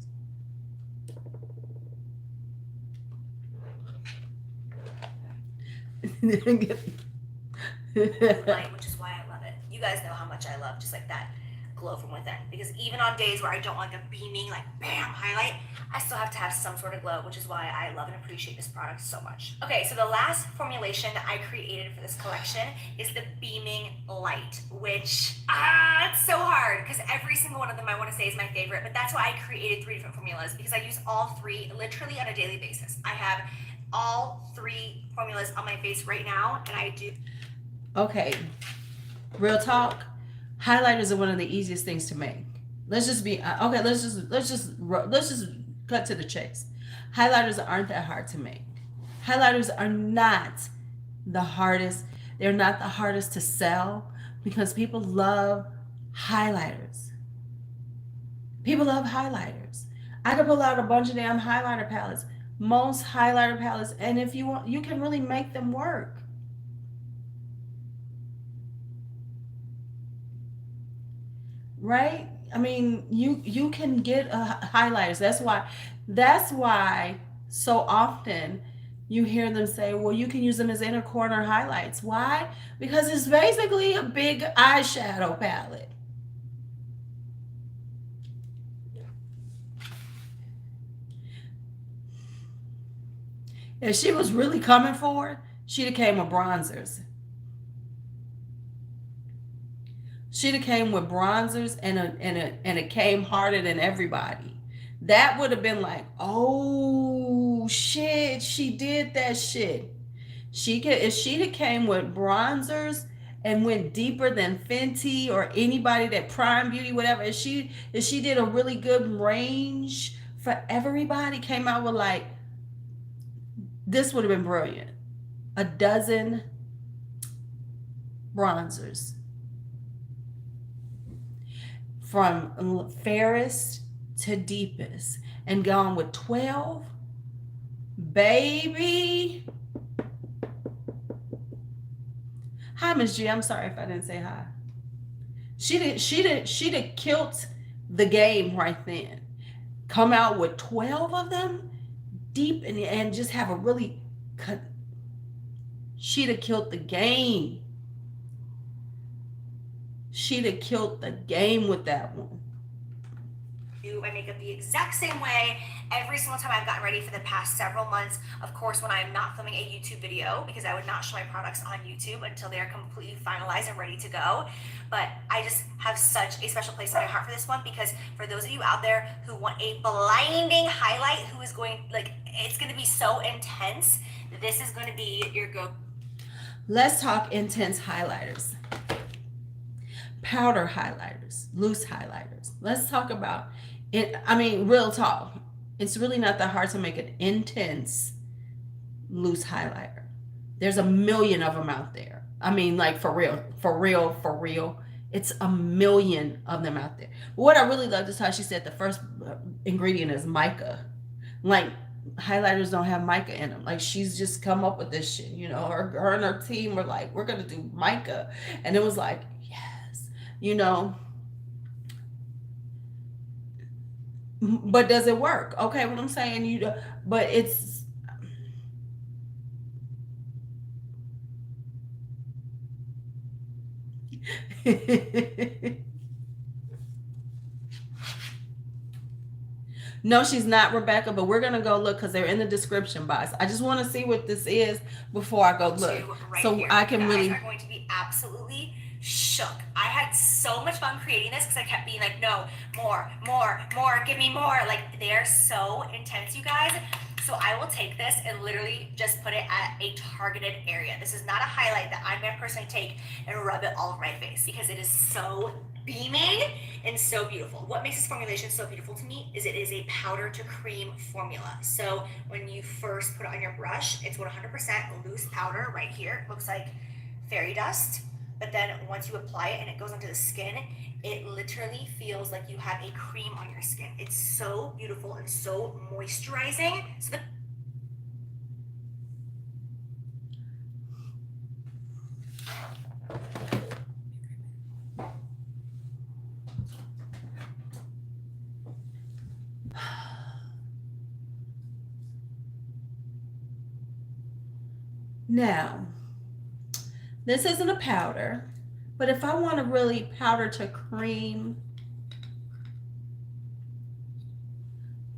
Light, which is why I love it. You guys know how much I love just like that glow from within, because even on days where I don't like a beaming like bam highlight, I still have to have some sort of glow, which is why I love and appreciate this product so much. Okay, so the last formulation that I created for this collection is the Beaming Light, which it's so hard because every single one of them I want to say is my favorite, but that's why I created 3 different formulas, because I use all 3 literally on a daily basis. I have all 3 formulas on my face right now, and I do. Okay, real talk. Highlighters are one of the easiest things to make. Let's just be okay. Let's just cut to the chase. Highlighters aren't that hard to make. Highlighters are not the hardest. They're not the hardest to sell because people love highlighters. People love highlighters. I could pull out a bunch of damn highlighter palettes. Most highlighter palettes, and if you want, you can really make them work. Right? I mean, you can get highlighters. That's why so often you hear them say, well, you can use them as inner corner highlights. Why? Because it's basically a big eyeshadow palette. If she was really coming for it, She'd have came with bronzers. She'd have came with bronzers and it came harder than everybody. That would have been like, oh shit, she did that shit. She could if she'd have came with bronzers and went deeper than Fenty or anybody that Prime Beauty, whatever. If she did a really good range for everybody, came out with like this would have been brilliant. A dozen bronzers from fairest to deepest and gone with 12, baby. Hi, Miss G. I'm sorry if I didn't say hi. She'd have killed the game right then. Come out with 12 of them deep and just have a really cut. She'd have killed the game. She'd have killed the game with that one. Do my makeup the exact same way every single time I've gotten ready for the past several months. Of course, when I'm not filming a YouTube video, because I would not show my products on YouTube until they are completely finalized and ready to go. But I just have such a special place in my heart for this one, because for those of you out there who want a blinding highlight, who is going, like, it's going to be so intense, this is going to be your go. Let's talk intense highlighters. Powder highlighters, loose highlighters. Let's talk about it. I mean, real talk. It's really not that hard to make an intense loose highlighter. There's a million of them out there. I mean, like for real, for real, for real. It's a million of them out there. What I really loved is how she said the first ingredient is mica. Like highlighters don't have mica in them. Like she's just come up with this shit. You know, her and her team were like, we're gonna do mica, and it was like, yes, you know. But does it work? Okay, what I'm saying, but it's no, she's not, Rebecca, but we're gonna go look because they're in the description box. I just want to see what this is before I go look, Right so here. I can really. You guys are going to be absolutely shook. I had so much fun creating this because I kept being like, no, more, give me more. Like they're so intense, you guys. So I will take this and literally just put it at a targeted area. This is not a highlight that I'm gonna personally take and rub it all over my face because it is so beaming and so beautiful. What makes this formulation so beautiful to me is it is a powder to cream formula. So when you first put it on your brush, it's 100% loose powder right here. It looks like fairy dust. But then once you apply it and it goes onto the skin, it literally feels like you have a cream on your skin. It's so beautiful and so moisturizing. So Now, this isn't a powder, but if I want to really powder to cream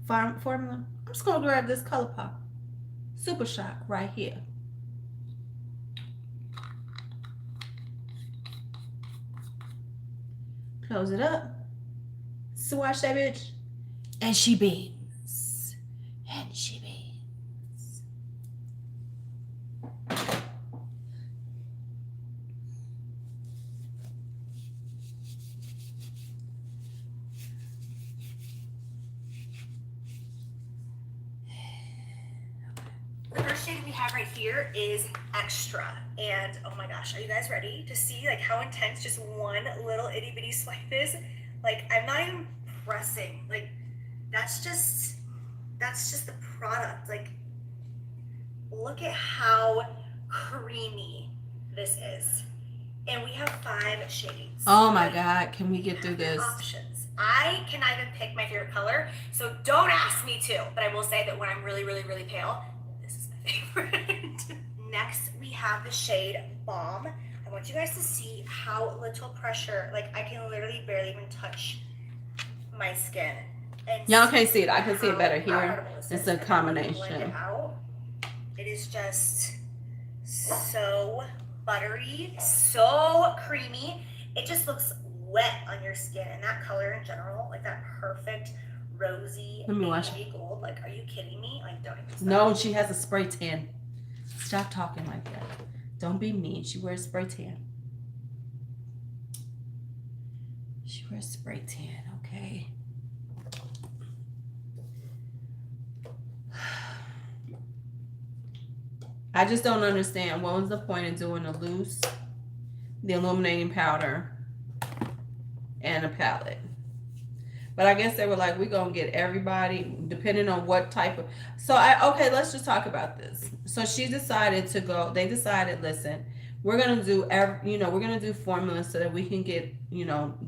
formula, I'm just going to grab this ColourPop Super Shock right here. Close it up. Swatch that bitch. And she beams. And she beams. the first shade we have right here is Extra. And oh my gosh, are you guys ready to see like how intense just one little itty bitty swipe is? Like I'm not even pressing. Like that's just the product. Like look at how creamy this is. And we have 5 shades. Oh my God, can we get through this? Options. I cannot even pick my favorite color, so don't ask me to. But I will say that when I'm really, really, really pale, this is my favorite. Next, we have the shade Balm. I want you guys to see how little pressure, like I can literally barely even touch my skin. And Y'all can't see it. I can see it better here. incredible this It's is. a And then when you blend combination. it out, it is just so buttery, so creamy. It just looks wet on your skin, and that color in general, like that perfect rosy baby gold. Like, are you kidding me? Like, don't even start. No, she has a spray tan. Stop talking like that. Don't be mean. She wears spray tan. She wears spray tan, okay? I just don't understand. What was the point of doing the illuminating powder, and a palette? But I guess they were like, we're going to get everybody, depending on what type of... So, okay, let's just talk about this. So she decided to go... They decided, listen, we're going to do, we're going to do formulas so that we can get,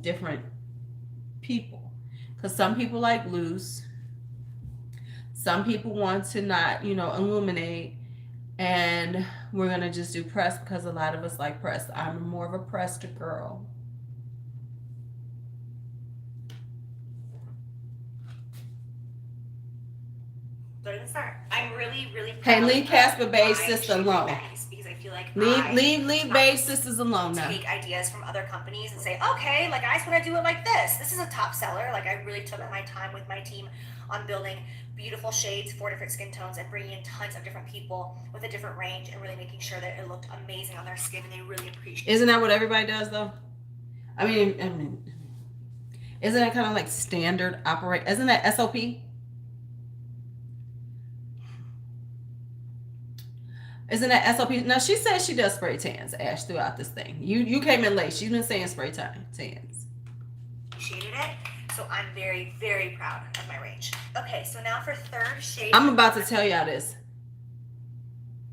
different people. Because some people like loose. Some people want to not, illuminate. And we're going to just do pressed because a lot of us like pressed. I'm more of a pressed girl. Don't even start. I'm really, really proud. Hey, leave Casper Bay's sister alone. Because I feel like leave Bay's sisters alone now. Take ideas from other companies and say, okay, like I just want to do it like this. This is a top seller. Like I really took my time with my team on building beautiful shades, 4 different skin tones, and bringing in tons of different people with a different range and really making sure that it looked amazing on their skin and they really appreciate it. Isn't that what everybody does though? I mean, isn't that kind of like standard operate? Isn't that SOP? Isn't that SOP? Now she says she does spray tans, Ash, throughout this thing. You came in late. She's been saying spray tans. Appreciated it. So I'm very, very proud of my range. Okay, so now for third shade. I'm about to tell y'all this.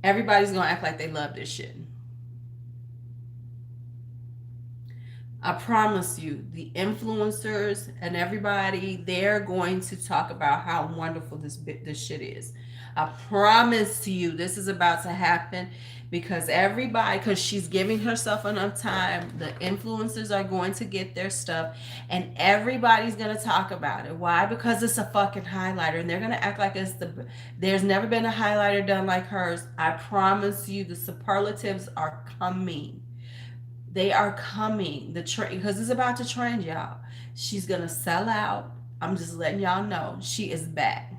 Everybody's gonna act like they love this shit. I promise you, the influencers and everybody, they're going to talk about how wonderful this shit is. I promise you, this is about to happen because she's giving herself enough time. The influencers are going to get their stuff and everybody's going to talk about it. Why? Because it's a fucking highlighter and they're going to act like there's never been a highlighter done like hers. I promise you, the superlatives are coming. They are coming. The trend, because it's about to trend, y'all. She's going to sell out. I'm just letting y'all know she is back.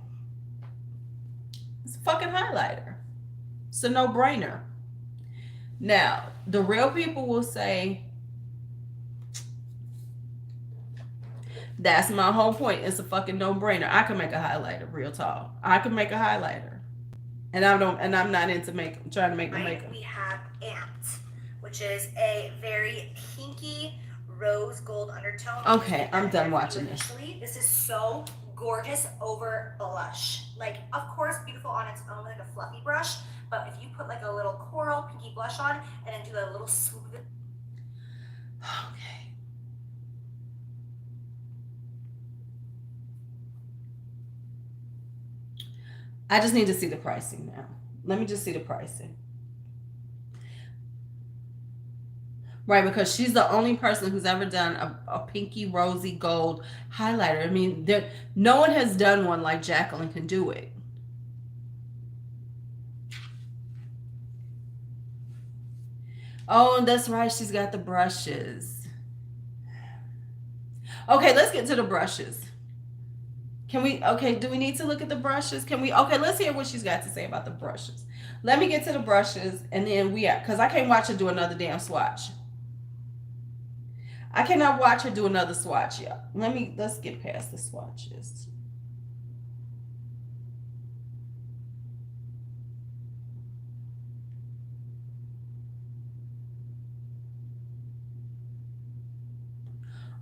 It's a fucking highlighter. It's a no-brainer. Now, the real people will say, that's my whole point. It's a fucking no-brainer. I can make a highlighter real tall. I can make a highlighter. And I'm not into trying to make the makeup. We have Amped, which is a very pinky rose gold undertone. Okay, I'm done watching this. This is so gorgeous over blush. Like, of course, beautiful on its own, like a fluffy brush, but if you put like a little coral pinky blush on and then do a little swoop of it. Okay. I just need to see the pricing now. Let me just see the pricing. Right, because she's the only person who's ever done a pinky rosy gold highlighter. I mean, no one has done one like Jaclyn can do it. Oh, that's right. She's got the brushes. Okay, let's get to the brushes. Do we need to look at the brushes? Okay, let's hear what she's got to say about the brushes. Let me get to the brushes and then because I can't watch her do another damn swatch. I cannot watch her do another swatch yet. Let's get past the swatches.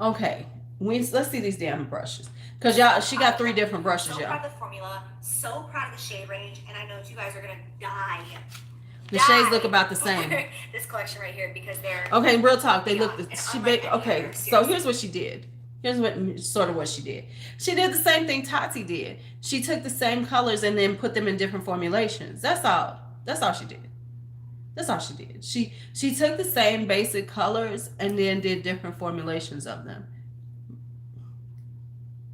Okay, let's see these damn brushes. Because she got 3 different brushes, y'all. So proud of the formula, so proud of the shade range, and I know you guys are gonna die. The shades look about the same. This collection right here, because they're okay. Real talk, they look. Okay, so here's what she did. Here's what she did. She did the same thing Tati did. She took the same colors and then put them in different formulations. That's all. That's all she did. That's all she did. She took the same basic colors and then did different formulations of them.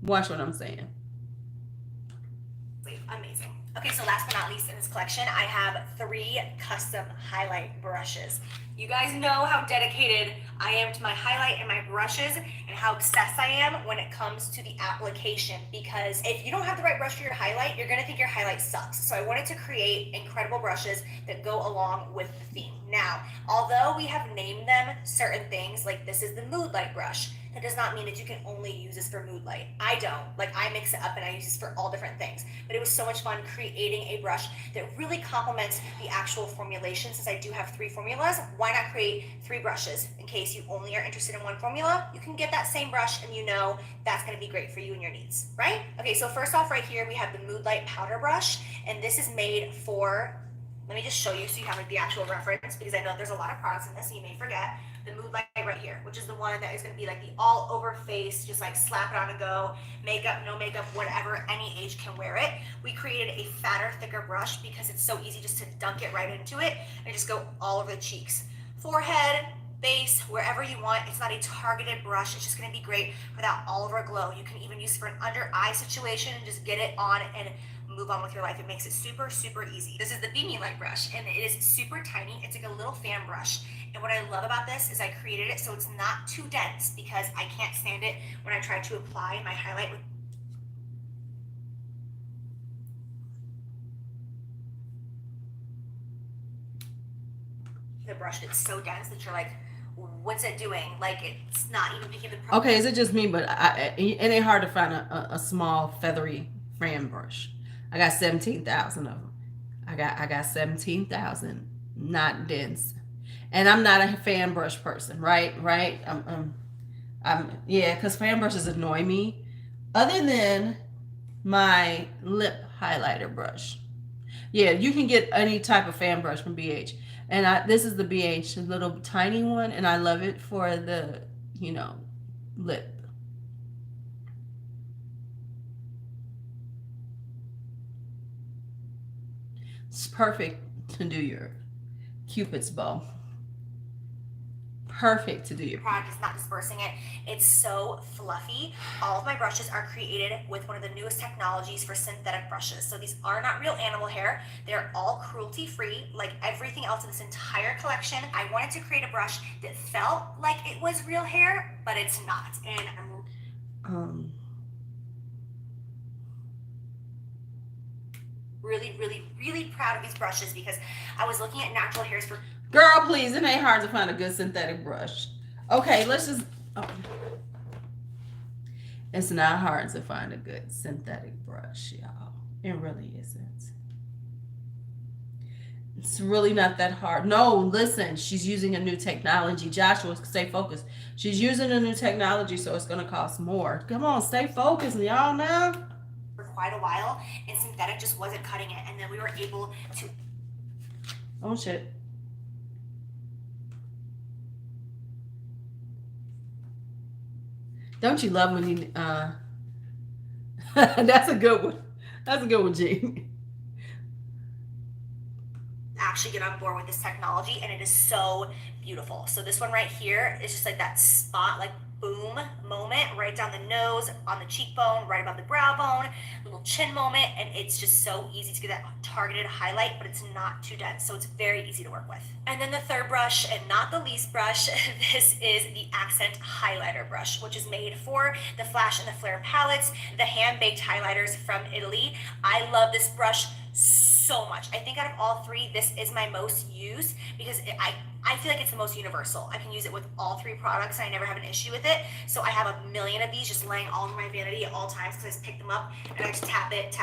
Watch what I'm saying. Amazing. Okay, so last but not least in this collection, I have 3 custom highlight brushes. You guys know how dedicated I am to my highlight and my brushes and how obsessed I am when it comes to the application, because if you don't have the right brush for your highlight, you're gonna think your highlight sucks. So I wanted to create incredible brushes that go along with the theme. Now, although we have named them certain things, like this is the mood light brush, that does not mean that you can only use this for mood light. I don't. Like, I mix it up and I use this for all different things. But it was so much fun creating a brush that really complements the actual formulation. Since I do have 3 formulas, why not create 3 brushes? In case you only are interested in one formula, you can get that same brush and you know that's gonna be great for you and your needs, right? Okay, so first off right here, we have the Mood Light Powder Brush, and this is made for, let me just show you so you have like the actual reference, because I know there's a lot of products in this and you may forget. The Mood Light right here, which is the one that is going to be like the all over face, just like slap it on and go, makeup, no makeup, whatever, any age can wear it. We created a fatter, thicker brush because it's so easy just to dunk it right into it and just go all over the cheeks, forehead, base, wherever you want. It's not a targeted brush. It's just going to be great for that all over glow. You can even use it for an under eye situation and just get it on and move on with your life. It makes it super, super easy. This is the Beaming Light brush, and it is super tiny. It's like a little fan brush. And what I love about this is I created it so it's not too dense, because I can't stand it when I try to apply my highlight with the brush that's so dense that you're like, what's it doing? Like, it's not even picking the product. Okay, is it just me? But it ain't hard to find a small feathery fan brush. I got 17,000 of them. I got 17,000, not dense. And I'm not a fan brush person, right? Right? Yeah, because fan brushes annoy me. Other than my lip highlighter brush. Yeah, you can get any type of fan brush from BH. And this is the BH, a little tiny one, and I love it for the, lip. It's perfect to do your Cupid's bow. Perfect to do your product is not dispersing it. It's so fluffy. All of my brushes are created with one of the newest technologies for synthetic brushes. So these are not real animal hair. They're all cruelty free, like everything else in this entire collection. I wanted to create a brush that felt like it was real hair, but it's not. And I'm really, really, really proud of these brushes, because I was looking at natural hairs for... Girl, please, it ain't hard to find a good synthetic brush. Okay, let's just... Oh. It's not hard to find a good synthetic brush, y'all. It really isn't. It's really not that hard. No, listen, she's using a new technology. Joshua, stay focused. She's using a new technology, so it's going to cost more. Come on, stay focused, y'all now. For quite a while, and synthetic just wasn't cutting it. And then we were able to... Oh, shit. Don't you love when you, that's a good one. That's a good one, G. Actually get on board with this technology, and it is so beautiful. So this one right here is just like that spot, like boom moment right down the nose, on the cheekbone, right above the brow bone, little chin moment, and it's just so easy to get that targeted highlight, but it's not too dense, so it's very easy to work with. And then the third brush, and not the least brush, this is the Accent Highlighter brush, which is made for the Flash and the Flare palettes, the hand-baked highlighters from Italy. I love this brush so much. I think out of all 3, this is my most used, because I feel like it's the most universal. I can use it with all 3 products and I never have an issue with it. So I have a million of these just laying all over my vanity at all times, because I just pick them up and I just tap it,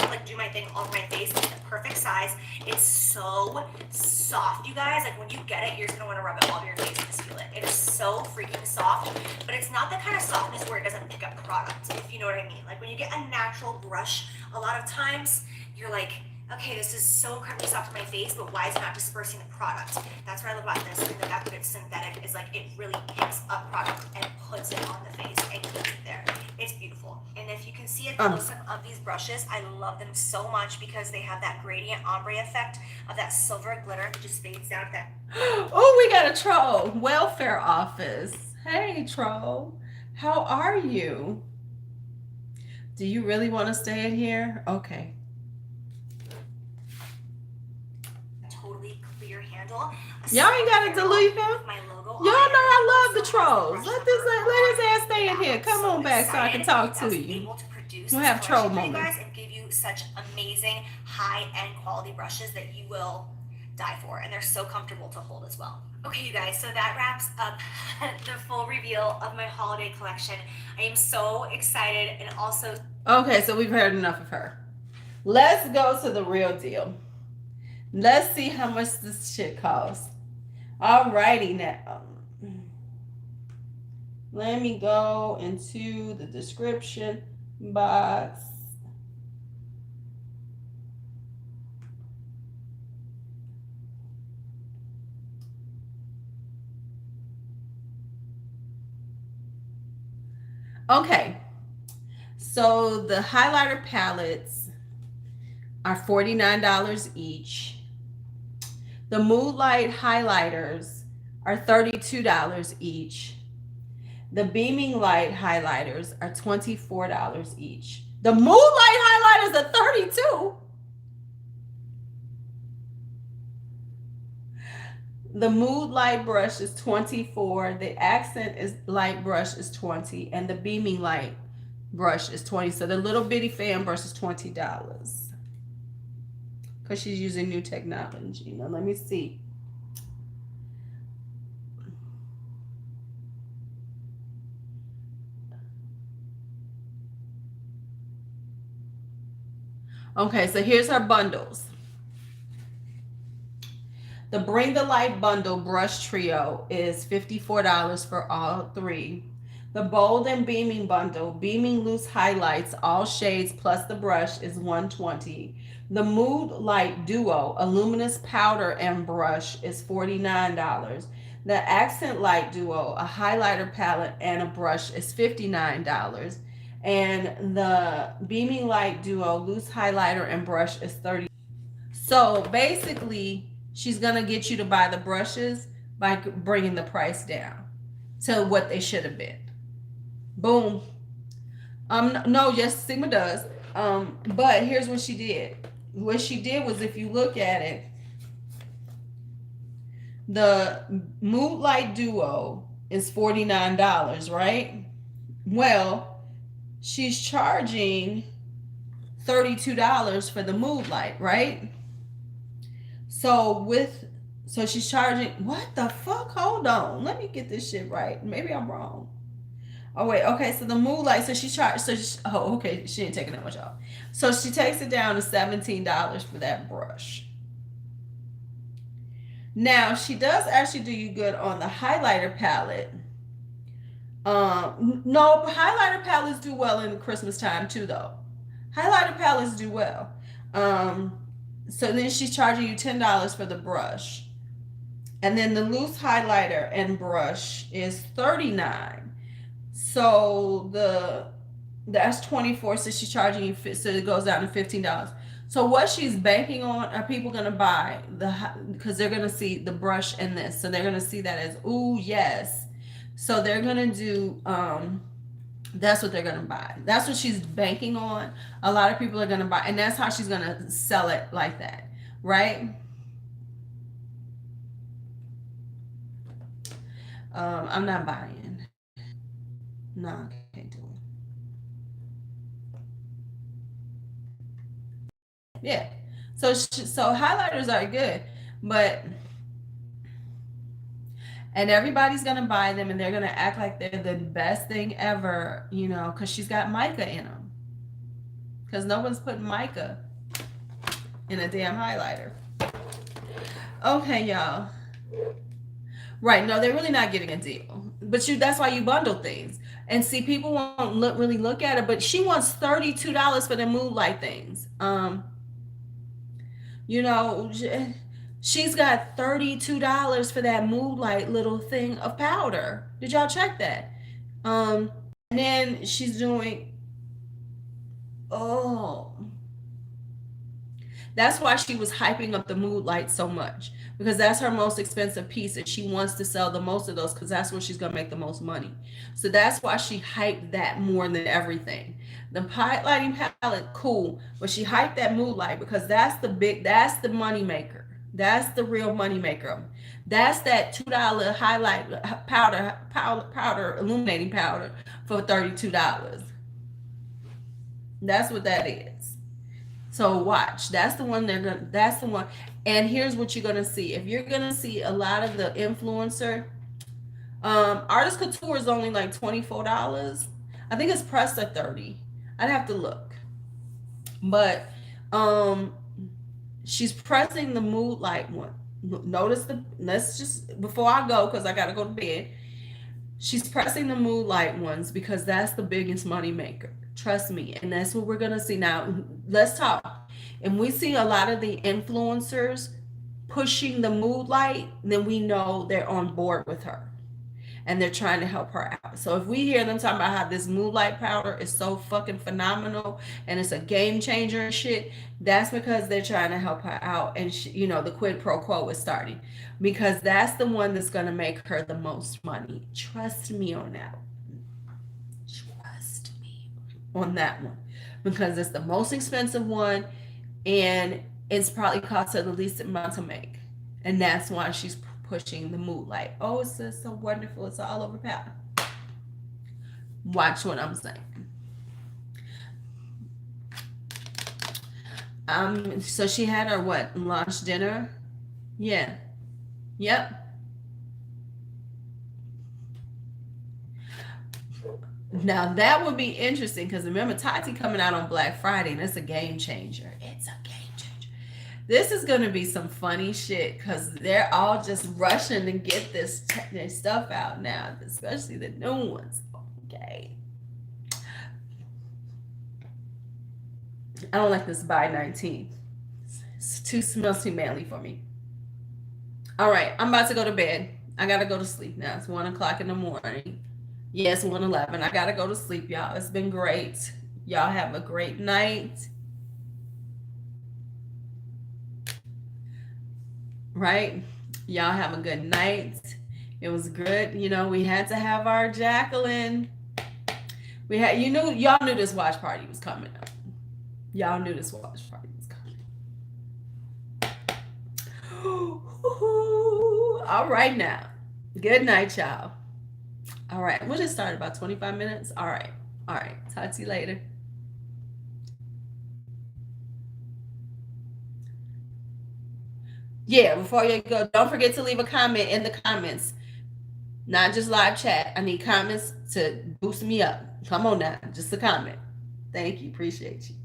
like do my thing all over my face. It's the perfect size. It's so soft, you guys. Like when you get it, you're just gonna want to rub it all over your face and just feel it. It is so freaking soft, but it's not the kind of softness where it doesn't pick up product, if you know what I mean. Like when you get a natural brush, a lot of times you're like, okay, this is so incredibly soft on my face, but why is it not dispersing the product? That's what I love about this, and the fact that it's synthetic is like it really picks up product and puts it on the face and keeps it there. It's beautiful. And if you can see a close-up of these brushes, I love them so much because they have that gradient ombre effect of that silver glitter that just fades down that. Oh, we got a troll. Welfare office. Hey, troll. How are you? Do you really want to stay in here? Okay. Y'all ain't got to delete him. with my logo Y'all on know it. And it I love the also has the trolls. brush Let cover his ass on stay in that. here. I'm Come so on back so I can excited talk that I to was you. able to produce We'll this have troll collection for you moments. guys and give you such amazing high-end quality brushes that you will die for, and they're so comfortable to hold as well. Okay, you guys, so that wraps up the full reveal of my holiday collection. I am so excited and also... Okay, so we've heard enough of her. Let's go to the real deal. Let's see how much this shit costs. Alrighty now. Let me go into the description box. Okay, so the highlighter palettes are $49 each. The Moonlight highlighters are $32 each. The Beaming Light highlighters are $24 each. The Moonlight highlighters are $32. The Mood Light brush is $24. The Accent is Light brush is $20, and the Beaming Light brush is $20. So the little bitty fan brush is $20 because she's using new technology. Now let me see. Okay, so here's her bundles. The Bring the Light bundle brush trio is $54 for all three. The Bold and Beaming bundle, Beaming Loose Highlights, all shades plus the brush is $120. The Mood Light duo, a luminous powder and brush is $49. The Accent Light duo, a highlighter palette and a brush is $59. And the Beaming Light duo, loose highlighter and brush is $30. So basically, she's gonna get you to buy the brushes by bringing the price down to what they should have been. Boom. No, yes, Sigma does. But here's what she did. What she did was, if you look at it, the Moonlight Duo is $49, right? Well, she's charging $32 for the Moonlight, right? So she's charging, what the fuck? Hold on. Let me get this shit right. Maybe I'm wrong. Oh wait, okay, so the Moonlight, so she charged, oh okay, she ain't taking that much off. So she takes it down to $17 for that brush. Now she does actually do you good on the highlighter palette. No, highlighter palettes do well in Christmas time too, though. Highlighter palettes do well. So then she's charging you $10 for the brush, and then the loose highlighter and brush is $39. So that's 24. So she's charging you, so it goes down to $15. So what she's banking on are people gonna buy because they're gonna see the brush and this, so they're gonna see that as, ooh yes. So they're gonna do that's what they're gonna buy. That's what she's banking on. A lot of people are gonna buy, and that's how she's gonna sell it like that, right? I'm not buying. No, I can't do it. Yeah. So highlighters are good, but and everybody's gonna buy them, and they're gonna act like they're the best thing ever, because she's got mica in them. Because no one's putting mica in a damn highlighter. Okay, y'all. Right? No, they're really not getting a deal. But that's why you bundle things. And see, people won't really look at it, but she wants $32 for the Moonlight things. She's got $32 for that Moonlight little thing of powder. Did y'all check that? And then she's doing, oh, that's why she was hyping up the Moonlight so much, because that's her most expensive piece, and she wants to sell the most of those because that's where she's gonna make the most money. So that's why she hyped that more than everything. The highlighting palette, cool, but she hyped that Moonlight because that's the money maker. That's the real money maker. That's that $2 highlight powder illuminating powder for $32. That's what that is. So watch. That's the one they're gonna. That's the one. And here's what you're gonna see. If you're gonna see a lot of the influencer, artist couture is only like $24. I think it's pressed at 30. I'd have to look. But um, she's pressing the mood light one. Notice the. Let's just before I go because I gotta go to bed. She's pressing the moonlight ones because that's the biggest money maker. Trust me. And that's what we're going to see. Now, let's talk. And we see a lot of the influencers pushing the moonlight, then we know they're on board with her and they're trying to help her out. So if we hear them talking about how this moonlight powder is so fucking phenomenal and it's a game changer and shit, that's because they're trying to help her out. And the quid pro quo is starting because that's the one that's going to make her the most money. Trust me on that. Trust me on that one because it's the most expensive one and it's probably cost her the least amount to make. And that's why she's pushing the moonlight. Oh, it's just so wonderful. It's all over powder. Watch what I'm saying. So she had her what? Lunch, dinner? Yeah. Yep. Now that would be interesting because remember Tati coming out on Black Friday and it's a game changer. It's a game changer. This is going to be some funny shit because they're all just rushing to get their stuff out now, especially the new ones. Okay. I don't like this by 19. Smells too manly for me. All right, I'm about to go to bed. I gotta go to sleep now. It's 1 o'clock in the morning. Yes, 1:11. I gotta go to sleep, y'all. It's been great. Y'all have a great night. Right? Y'all have a good night. It was good. We had to have our Jaclyn. Y'all knew this watch party was coming up. Y'all knew this watch party was coming. All right now. Good night, y'all. All right. We'll just start about 25 minutes. All right. All right. Talk to you later. Yeah, before you go, don't forget to leave a comment in the comments. Not just live chat. I need comments to boost me up. Come on now. Just a comment. Thank you. Appreciate you.